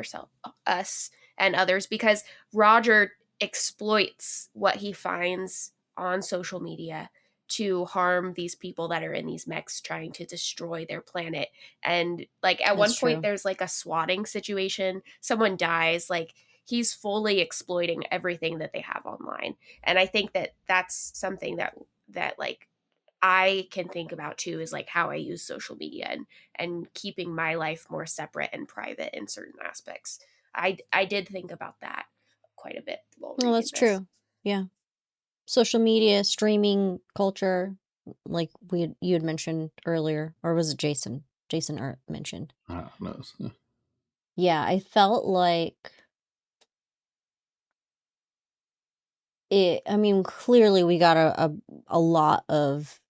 us and others, because Roger exploits what he finds on social media to harm these people that are in these mechs trying to destroy their planet. And like at one point there's like a swatting situation. Someone dies. Like he's fully exploiting everything that they have online. And I think that that's something that like I can think about too, is like how I use social media and keeping my life more separate and private in certain aspects. I did think about that quite a bit while reading that's this. true. Yeah. Social media, streaming culture, like you had mentioned earlier, or was it Jason? Jason mentioned. I don't know. Yeah. Yeah, I felt like it. I mean, clearly we got a lot of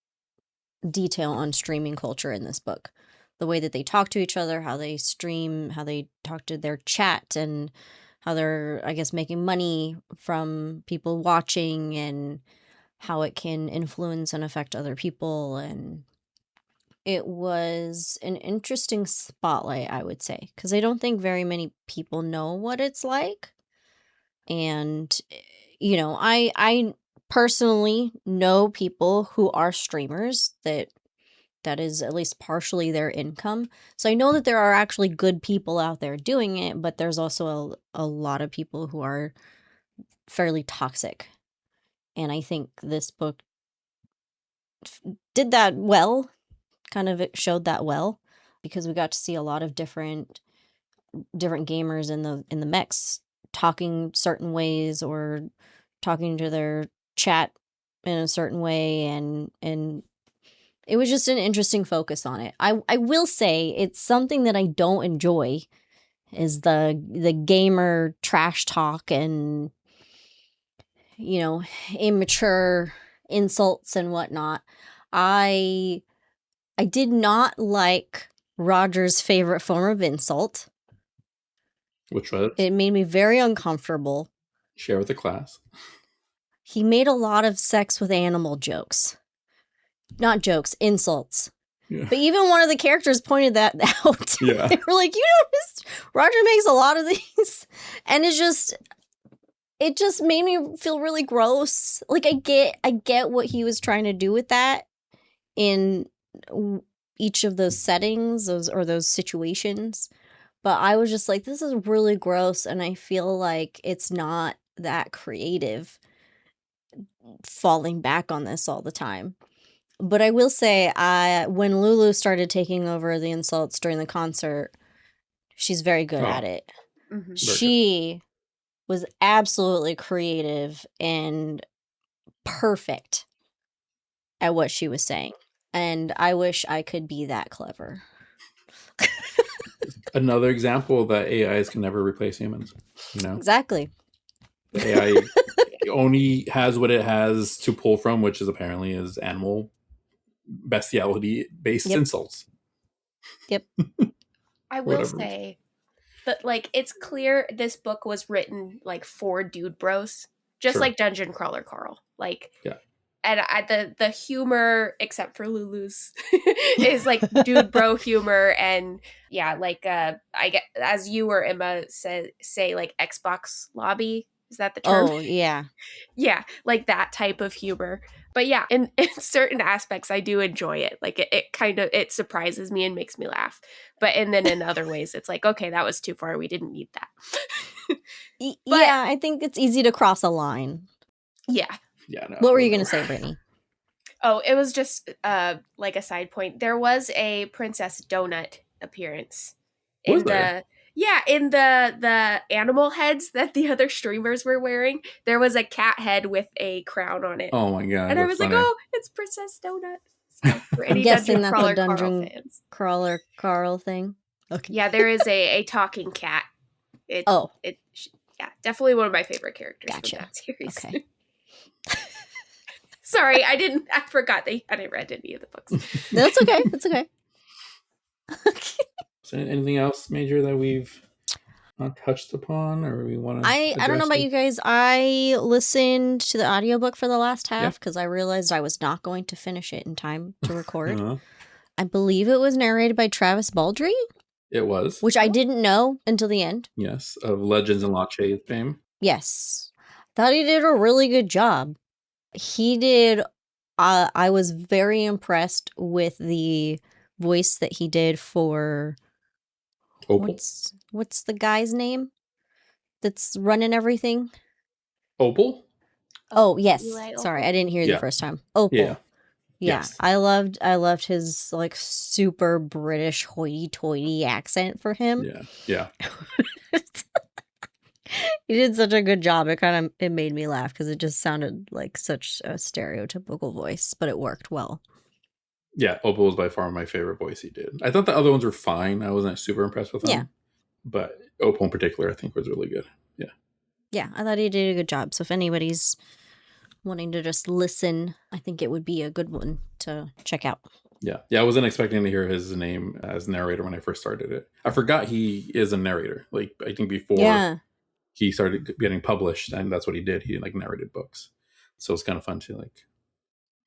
detail on streaming culture in this book. The way that they talk to each other, how they stream, how they talk to their chat, and how they're, I guess, making money from people watching, and how it can influence and affect other people. And it was an interesting spotlight, I would say, because I don't think very many people know what it's like. And, you know, I personally know people who are streamers that is at least partially their income. So I know that there are actually good people out there doing it, but there's also a lot of people who are fairly toxic. And I think this book did that well, kind of it showed that well, because we got to see a lot of different gamers in the mechs talking certain ways, or talking to their chat in a certain way, and it was just an interesting focus on it. I will say it's something that I don't enjoy, is the gamer trash talk and, you know, immature insults and whatnot. I did not like Roger's favorite form of insult. Which was? It made me very uncomfortable. Share with the class. He made a lot of sex with animal jokes. Not jokes, insults. Yeah. But even one of the characters pointed that out. Yeah. They were like, you noticed Roger makes a lot of these. And it just made me feel really gross. Like, I get what he was trying to do with that in each of those settings, those situations. But I was just like, this is really gross, and I feel like it's not that creative falling back on this all the time. But I will say, when Lulu started taking over the insults during the concert, she's very good at it. Mm-hmm. She was absolutely creative and perfect at what she was saying. And I wish I could be that clever. Another example that AIs can never replace humans. You know, Exactly. the AI only has what it has to pull from, which is apparently is animal bestiality based insults. Yep. I will say that, like, it's clear this book was written like for dude bros, just like Dungeon Crawler Carl. Like, yeah. And the humor, except for Lulu's, is like dude bro humor, and yeah, like I get, as you or Emma say like Xbox lobby. Is that the term? Oh, yeah. Yeah, like that type of humor. But yeah, in certain aspects, I do enjoy it. Like it kind of, it surprises me and makes me laugh. But and then in other ways, it's like, okay, that was too far. We didn't need that. Yeah, I think it's easy to cross a line. Yeah. Yeah. No, what were you going to say, Brittany? Oh, it was just like a side point. There was a Princess Donut appearance in the animal heads that the other streamers were wearing. There was a cat head with a crown on it. Oh my god! And I was funny. Like, oh, it's Princess Donut. So for any I'm guessing that's a Dungeon Crawler Carl thing. Okay. Yeah, there is a talking cat. Yeah, definitely one of my favorite characters from that series. Okay. Sorry, I forgot that you hadn't read any of the books. That's okay. It's okay. So anything else major that we've not touched upon, or we want to I don't know about you guys. I listened to the audiobook for the last half because I realized I was not going to finish it in time to record. I believe it was narrated by Travis Baldree. It was. Which I didn't know until the end. Yes, of Legends and Lache fame. Yes. Thought he did a really good job. He did. I was very impressed with the voice that he did for Opal. What's the guy's name? that's running everything? Opal? Oh, yes. Eli Sorry, Opal? I didn't hear you Yeah. the first time. Opal. Yeah. Yeah, Yes. I loved his like super British hoity-toity accent for him. Yeah. Yeah. He did such a good job. It made me laugh because it just sounded like such a stereotypical voice, but it worked well. Yeah, Opal was by far my favorite voice he did. I thought the other ones were fine. I wasn't super impressed with them. Yeah. But Opal in particular, I think, was really good. Yeah. Yeah, I thought he did a good job. So if anybody's wanting to just listen, I think it would be a good one to check out. Yeah. Yeah, I wasn't expecting to hear his name as narrator when I first started it. I forgot he is a narrator. Like, I think before he started getting published, and that's what he did. He, like, narrated books. So it's kind of fun to, like,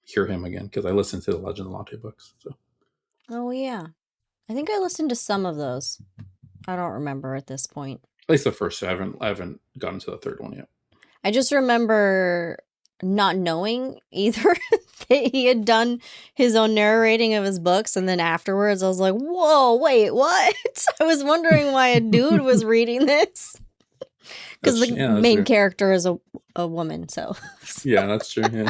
hear him again, because I listened to the Legend of Latte books. So. Oh, yeah. I think I listened to some of those. I don't remember at this point. At least the first two. I haven't gotten to the third one yet. I just remember not knowing either that he had done his own narrating of his books, and then afterwards I was like, whoa, wait, what? I was wondering why a dude was reading this. Because the main character is a woman, so. Yeah, that's true, yeah.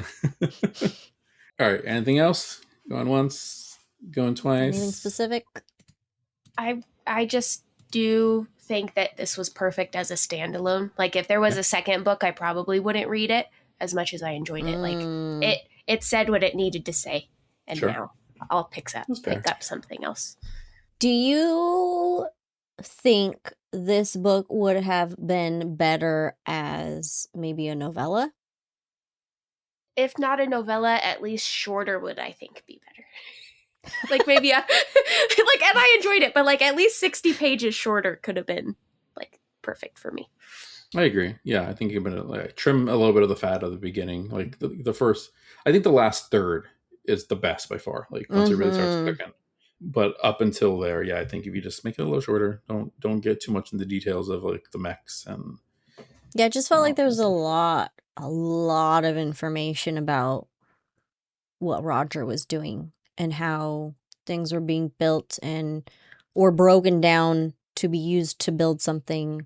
All right, anything else? Going once, going twice? Anything specific? I just do think that this was perfect as a standalone. Like, if there was a second book, I probably wouldn't read it as much as I enjoyed it. Like, it said what it needed to say, and now I'll pick up something else. Do you think this book would have been better as maybe a novella? If not a novella, at least shorter would, I think, be better. Like, maybe and I enjoyed it, but like at least 60 pages shorter could have been like perfect for me. I agree. Yeah, I think you can like trim a little bit of the fat at the beginning. Like the first, I think the last third is the best by far. Like once it really starts cooking. But up until there, yeah, I think if you just make it a little shorter, don't get too much into the details of like the mechs and. Yeah, it just felt like there was a lot of information about what Roger was doing and how things were being built or broken down to be used to build something.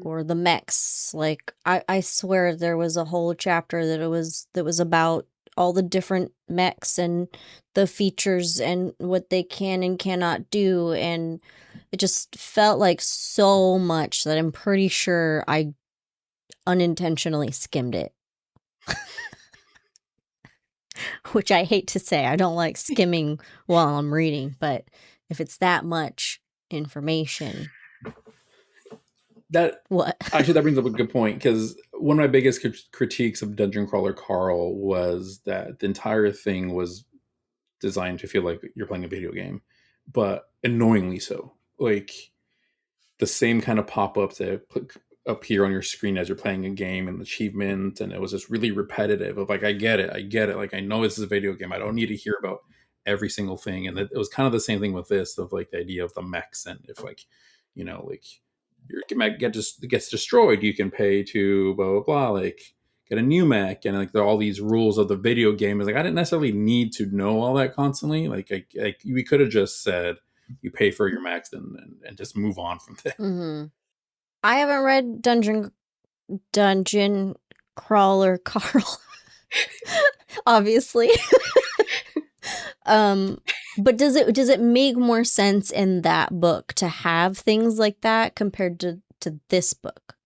Or the mechs. Like I swear there was a whole chapter that was about all the different mechs and the features and what they can and cannot do, and it just felt like so much that I'm pretty sure I unintentionally skimmed it. Which I hate to say. I don't like skimming while I'm reading, but if it's that much information. Actually, that brings up a good point, because one of my biggest critiques of Dungeon Crawler Carl was that the entire thing was designed to feel like you're playing a video game, but annoyingly so. Like the same kind of pop-ups that appear on your screen as you're playing a game and achievements, and it was just really repetitive of like, I get it. Like, I know this is a video game. I don't need to hear about every single thing. And it was kind of the same thing with this, of like the idea of the mechs, and if like, you know, like your mech gets destroyed, you can pay to blah blah blah, like get a new mech, and like there are all these rules of the video game. Is like, I didn't necessarily need to know all that constantly. Like we could have just said you pay for your mechs and just move on from there. I haven't read Dungeon Crawler Carl, obviously. But does it make more sense in that book to have things like that compared to this book?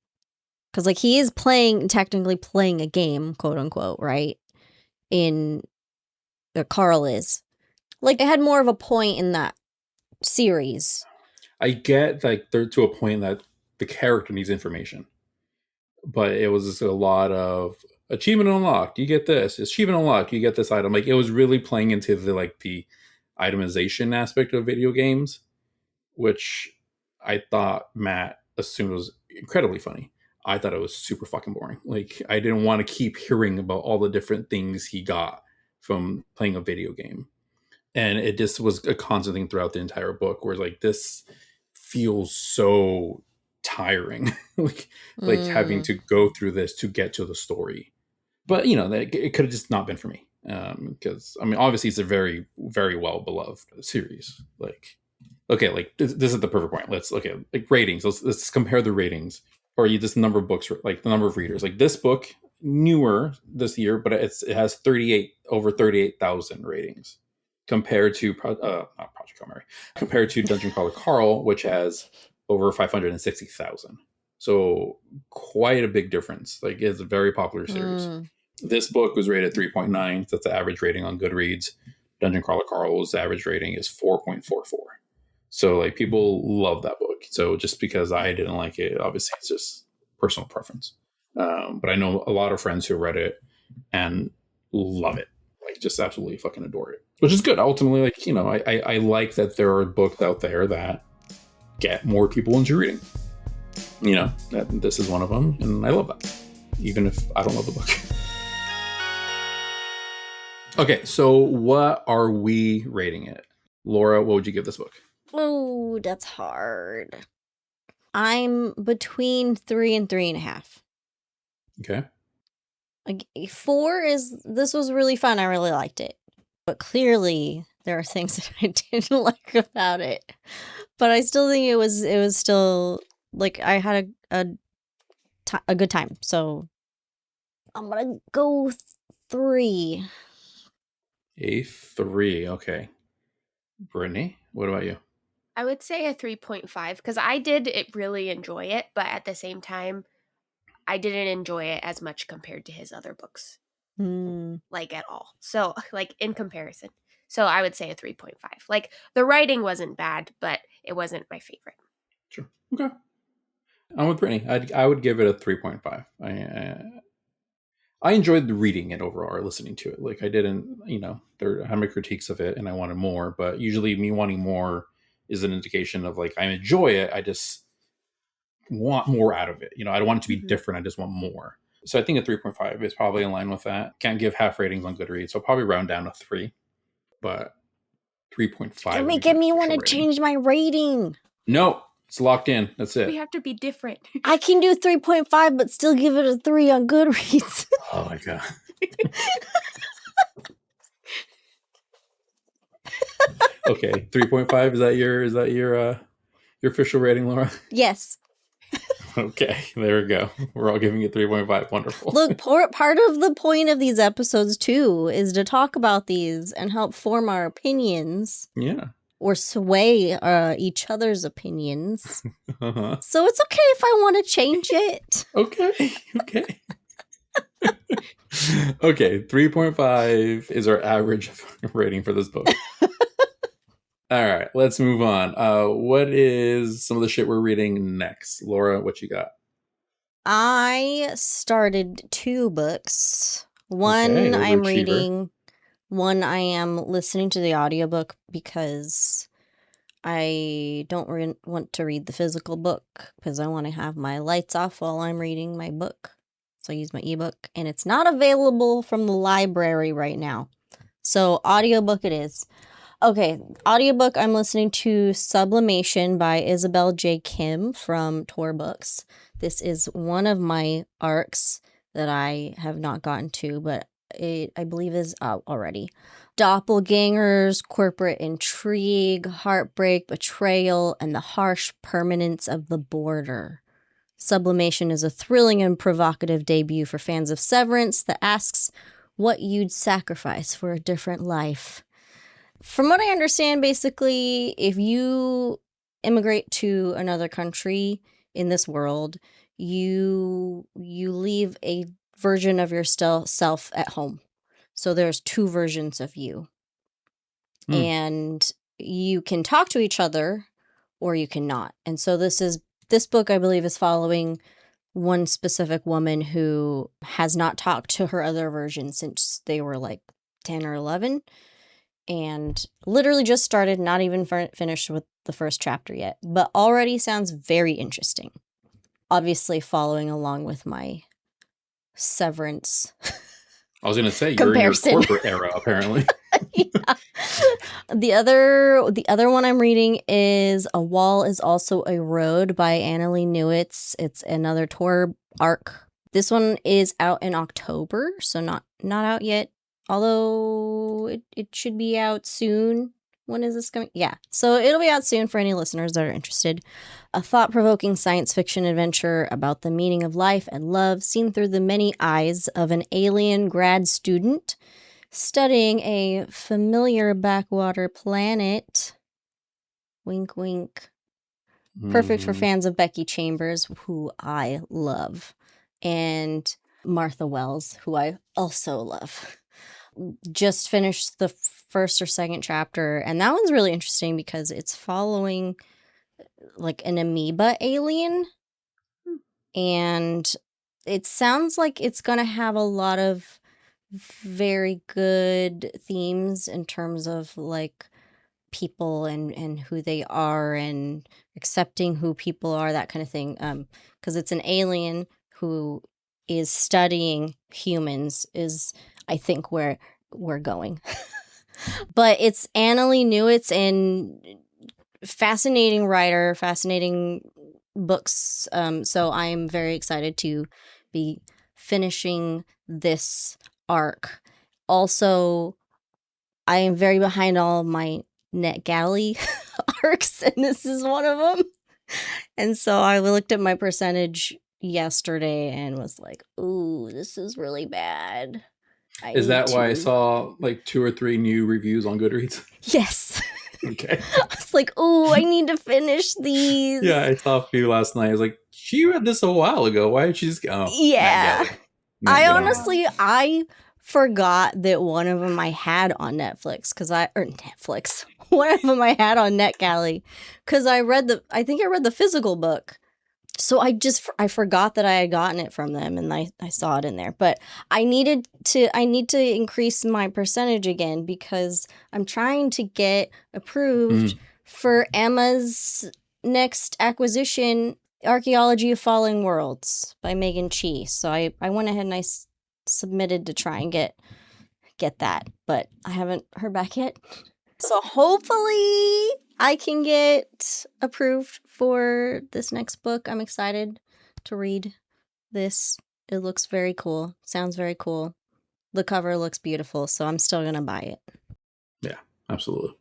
Because like he is technically playing a game, quote unquote, right? Carl is. Like, it had more of a point in that series. I get like they're to a point that the character needs information, but it was just a lot of achievement unlocked. You get this. Achievement unlocked. You get this item. Like, it was really playing into the itemization aspect of video games, which I thought Matt assumed was incredibly funny. I thought it was super fucking boring. Like, I didn't want to keep hearing about all the different things he got from playing a video game. And it just was a constant thing throughout the entire book, where like, this feels so tiring, like having to go through this to get to the story. But you know, it could have just not been for me, because I mean, obviously it's a very, very well beloved series. Like, okay, like this is the perfect point. Let's like ratings. Let's compare the ratings. or you just number of books, like the number of readers. Like this book, newer this year, but it has over 38,000 ratings compared to not Project Hail Mary, compared to Dungeon Crawler Carl, which has over 560,000. So quite a big difference. Like it's a very popular series. This book was rated 3.9. That's the average rating on Goodreads. Dungeon Crawler Carl's average rating is 4.44. So like people love that book. So just because I didn't like it, obviously it's just personal preference. But I know a lot of friends who read it and love it. Like just absolutely fucking adore it. Which is good. Ultimately, like, you know, I like that there are books out there that get more people into reading. You know, this is one of them, and I love that. Even if I don't love the book. Okay, so what are we rating it? Laura, what would you give this book? Oh, that's hard. I'm between 3 and 3.5. Okay. Like 4 this was really fun. I really liked it. But clearly there are things that I didn't like about it. But I still think it was still like I had a good time. So I'm going to go 3. A 3, okay. Brittany, what about you? I would say a 3.5 because I did really enjoy it, but at the same time, I didn't enjoy it as much compared to his other books. Like at all. So like in comparison. So I would say a 3.5. Like the writing wasn't bad, but it wasn't my favorite. Sure. Okay. I'm with Brittany. I would give it a 3.5. I enjoyed reading it overall or listening to it. Like I didn't, you know, there had my critiques of it and I wanted more, but usually me wanting more is an indication of like I enjoy it. I just want more out of it. You know, I don't want it to be different. I just want more. So I think a 3.5 is probably in line with that. Can't give half ratings on Goodreads, so I'll probably round down to 3. But 3.5. You're making me want to change my rating. No, it's locked in. That's it. We have to be different. I can do 3.5, but still give it a 3 on Goodreads. Oh my god. Okay, 3.5. Is that your official rating, Laura? Yes. Okay, there we go. We're all giving it 3.5. Wonderful. Look, part of the point of these episodes too is to talk about these and help form our opinions. Yeah. Or sway each other's opinions. Uh-huh. So it's okay if I want to change it. Okay. Okay, 3.5 is our average rating for this book. All right, let's move on. What is some of the shit we're reading next? Laura, what you got? I started 2 books. One I'm reading, one I am listening to the audiobook because I don't want to read the physical book because I want to have my lights off while I'm reading my book. So I use my ebook, and it's not available from the library right now. So audiobook it is. Okay, audiobook, I'm listening to Sublimation by Isabel J. Kim from Tor Books. This is one of my arcs that I have not gotten to, but it, I believe, is out already. Doppelgangers, corporate intrigue, heartbreak, betrayal, and the harsh permanence of the border. Sublimation is a thrilling and provocative debut for fans of Severance that asks what you'd sacrifice for a different life. From what I understand, basically, if you immigrate to another country in this world, you leave a version of yourself at home. So there's 2 versions of you. And you can talk to each other or you cannot. And so this book, I believe, is following one specific woman who has not talked to her other version since they were like 10 or 11. And literally just started, not even finished with the first chapter yet, but already sounds very interesting. Obviously following along with my Severance. I was going to say, you're in your corporate era, apparently. Yeah. The other one I'm reading is A Wall is Also a Road by Annalee Newitz. It's another Tor arc. This one is out in October, so not out yet. Although it should be out soon. When is this coming? Yeah. So it'll be out soon for any listeners that are interested. A thought-provoking science fiction adventure about the meaning of life and love seen through the many eyes of an alien grad student studying a familiar backwater planet. Wink, wink. Perfect for fans of Becky Chambers, who I love, and Martha Wells, who I also love. Just finished the first or second chapter, and that one's really interesting because it's following like an amoeba alien, and it sounds like it's gonna have a lot of very good themes in terms of like people and who they are and accepting who people are, that kind of thing, because it's an alien who is studying humans is I think where we're going. But it's Annalee Newitz, and fascinating writer, fascinating books, so I am very excited to be finishing this arc. Also, I am very behind all of my NetGalley arcs, and this is one of them. And so I looked at my percentage yesterday and was like, ooh, this is really bad. Is that why I saw like 2 or 3 new reviews on Goodreads? Yes. Okay. I was like, ooh, I need to finish these. Yeah, I saw a few last night. I was like, she read this a while ago. Why did she just go? Yeah. I honestly, I forgot that one of them I had on Netflix one of them I had on NetGalley because I think I read the physical book. So I forgot that I had gotten it from them, and I saw it in there. But I need to increase my percentage again because I'm trying to get approved for Emma's next acquisition, Archaeology of Falling Worlds by Megan Chi. So I went ahead and I submitted to try and get that, but I haven't heard back yet. So hopefully I can get approved for this next book. I'm excited to read this. It looks very cool. Sounds very cool. The cover looks beautiful, so I'm still going to buy it. Yeah, absolutely.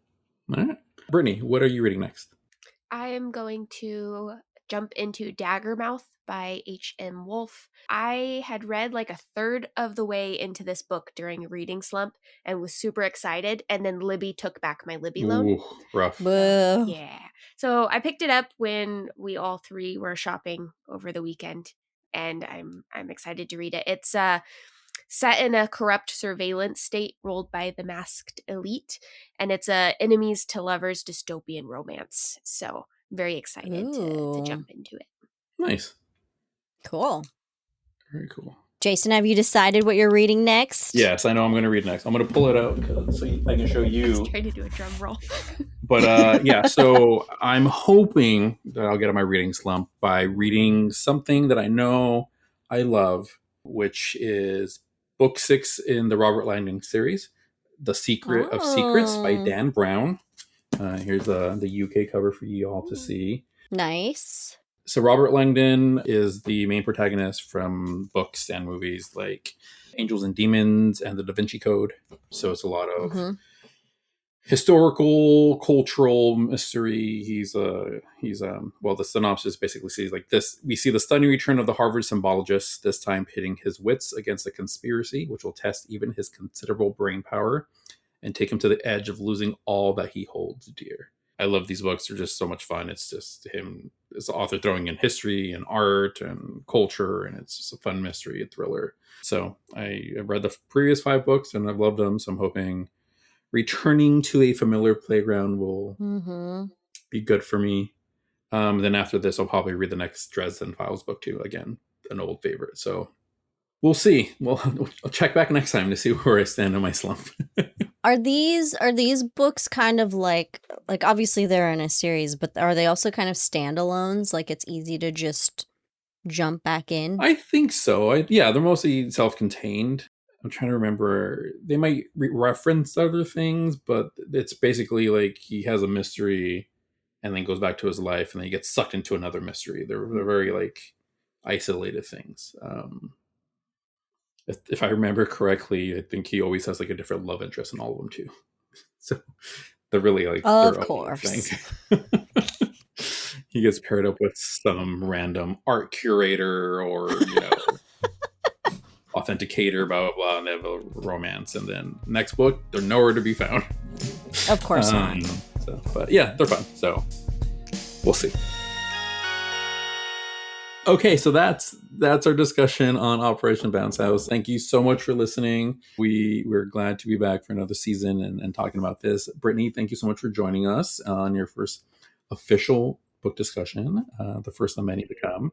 All right. Brittany, what are you reading next? I am going to jump into Daggermouth by H.M. Wolf. I had read like a third of the way into this book during a reading slump and was super excited, and then Libby took back my Libby loan. Ooh, rough. Boo. Yeah. So I picked it up when we all three were shopping over the weekend, and I'm excited to read it. It's set in a corrupt surveillance state ruled by the masked elite, and it's a enemies to lovers dystopian romance. So I'm very excited to jump into it. Nice. Cool. Very cool. Jason, have you decided what you're reading next? Yes, I know I'm going to read next. I'm going to pull it out so I can show you. I was trying to do a drum roll. But yeah, so I'm hoping that I'll get on my reading slump by reading something that I know I love, which is book 6 in the Robert Langdon series, The Secret of Secrets by Dan Brown. Here's the UK cover for you all to see. Nice. So Robert Langdon is the main protagonist from books and movies like Angels and Demons and The Da Vinci Code. So it's a lot of historical, cultural mystery. Well, the synopsis basically says like this: we see the stunning return of the Harvard symbologist, this time pitting his wits against a conspiracy which will test even his considerable brain power and take him to the edge of losing all that he holds dear. I love these books. They're just so much fun. It's just him as the author throwing in history and art and culture, and it's just a fun mystery and thriller. So I read the previous 5 books and I've loved them. So I'm hoping returning to a familiar playground will be good for me. Then after this, I'll probably read the next Dresden Files book too. Again, an old favorite. So we'll see. Well, I'll check back next time to see where I stand in my slump. Are these books kind of like obviously they're in a series, but are they also kind of standalones? Like it's easy to just jump back in? I think so. Yeah, they're mostly self-contained. I'm trying to remember. They might reference other things, but it's basically like he has a mystery and then goes back to his life and then he gets sucked into another mystery. They're very like isolated things. If I remember correctly, I think he always has like a different love interest in all of them too. So The really like Of their own course. thing. He gets paired up with some random art curator or, authenticator, blah, blah, blah, and they have a romance. And then next book, they're nowhere to be found. Of course not. But yeah, they're fun. So we'll see. Okay, so that's our discussion on Operation Bounce House. Thank you so much for listening. We're glad to be back for another season and talking about this. Brittany, thank you so much for joining us on your first official book discussion, the first of many to come.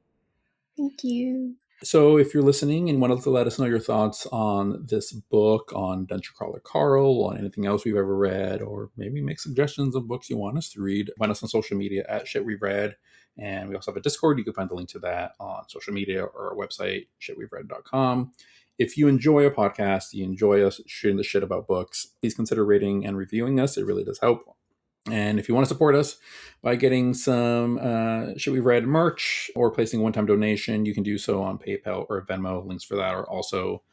Thank you. So if you're listening and wanted to let us know your thoughts on this book, on Dungeon Crawler Carl, on anything else we've ever read, or maybe make suggestions of books you want us to read, find us on social media at Shit We've Read. And we also have a Discord. You can find the link to that on social media or our website, shitwe'veread.com. If you enjoy a podcast, you enjoy us shooting the shit about books, please consider rating and reviewing us. It really does help. And if you want to support us by getting some Shit We've Read merch or placing a one-time donation, you can do so on PayPal or Venmo. Links for that are also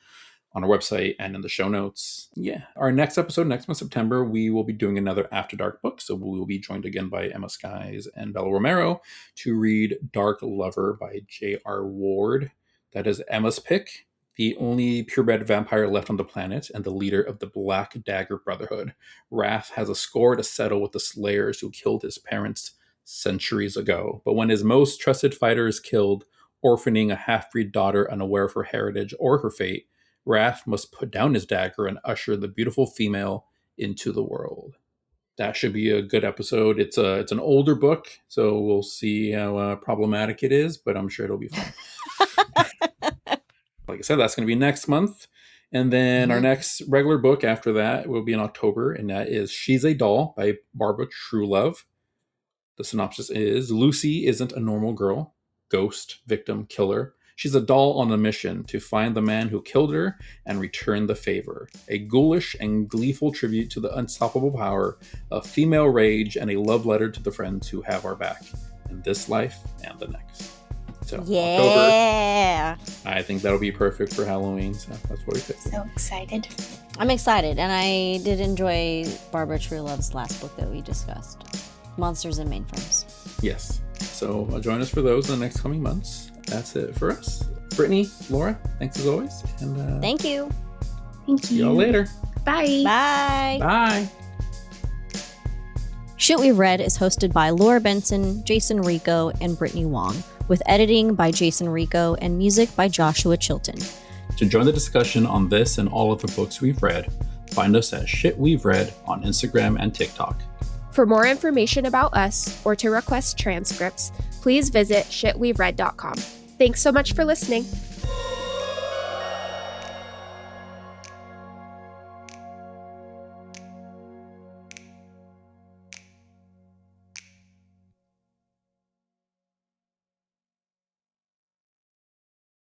on our website and in the show notes. Yeah. Our next episode, next month, September, we will be doing another After Dark book. So we will be joined again by Emma Skies and Bella Romero to read Dark Lover by J.R. Ward. That is Emma's pick. The only purebred vampire left on the planet and the leader of the Black Dagger Brotherhood. Wrath has a score to settle with the slayers who killed his parents centuries ago. But when his most trusted fighter is killed, orphaning a half-breed daughter unaware of her heritage or her fate, Wrath must put down his dagger and usher the beautiful female into the world. That should be a good episode. It's an older book, so we'll see how problematic it is, but I'm sure it'll be fun. Like I said, that's going to be next month. And then our next regular book after that will be in October, and that is She's a Doll by Barbara Truelove. The synopsis is, Lucy isn't a normal girl, ghost, victim, killer. She's a doll on a mission to find the man who killed her and return the favor. A ghoulish and gleeful tribute to the unstoppable power of female rage and a love letter to the friends who have our back in this life and the next. So yeah. October, I think that'll be perfect for Halloween. So that's what we picked. So excited. I'm excited, and I did enjoy Barbara Truelove's last book that we discussed, Monsters and Mainframes. Yes. So join us for those in the next coming months. That's it for us. Brittany, Laura, thanks as always. And thank you. Thank you. See y'all later. Bye. Bye. Bye. Shit We've Read is hosted by Laura Benson, Jason Rico, and Brittany Wong, with editing by Jason Rico and music by Joshua Chilton. To join the discussion on this and all of the books we've read, find us at Shit We've Read on Instagram and TikTok. For more information about us or to request transcripts, please visit shitwe'veread.com. Thanks so much for listening.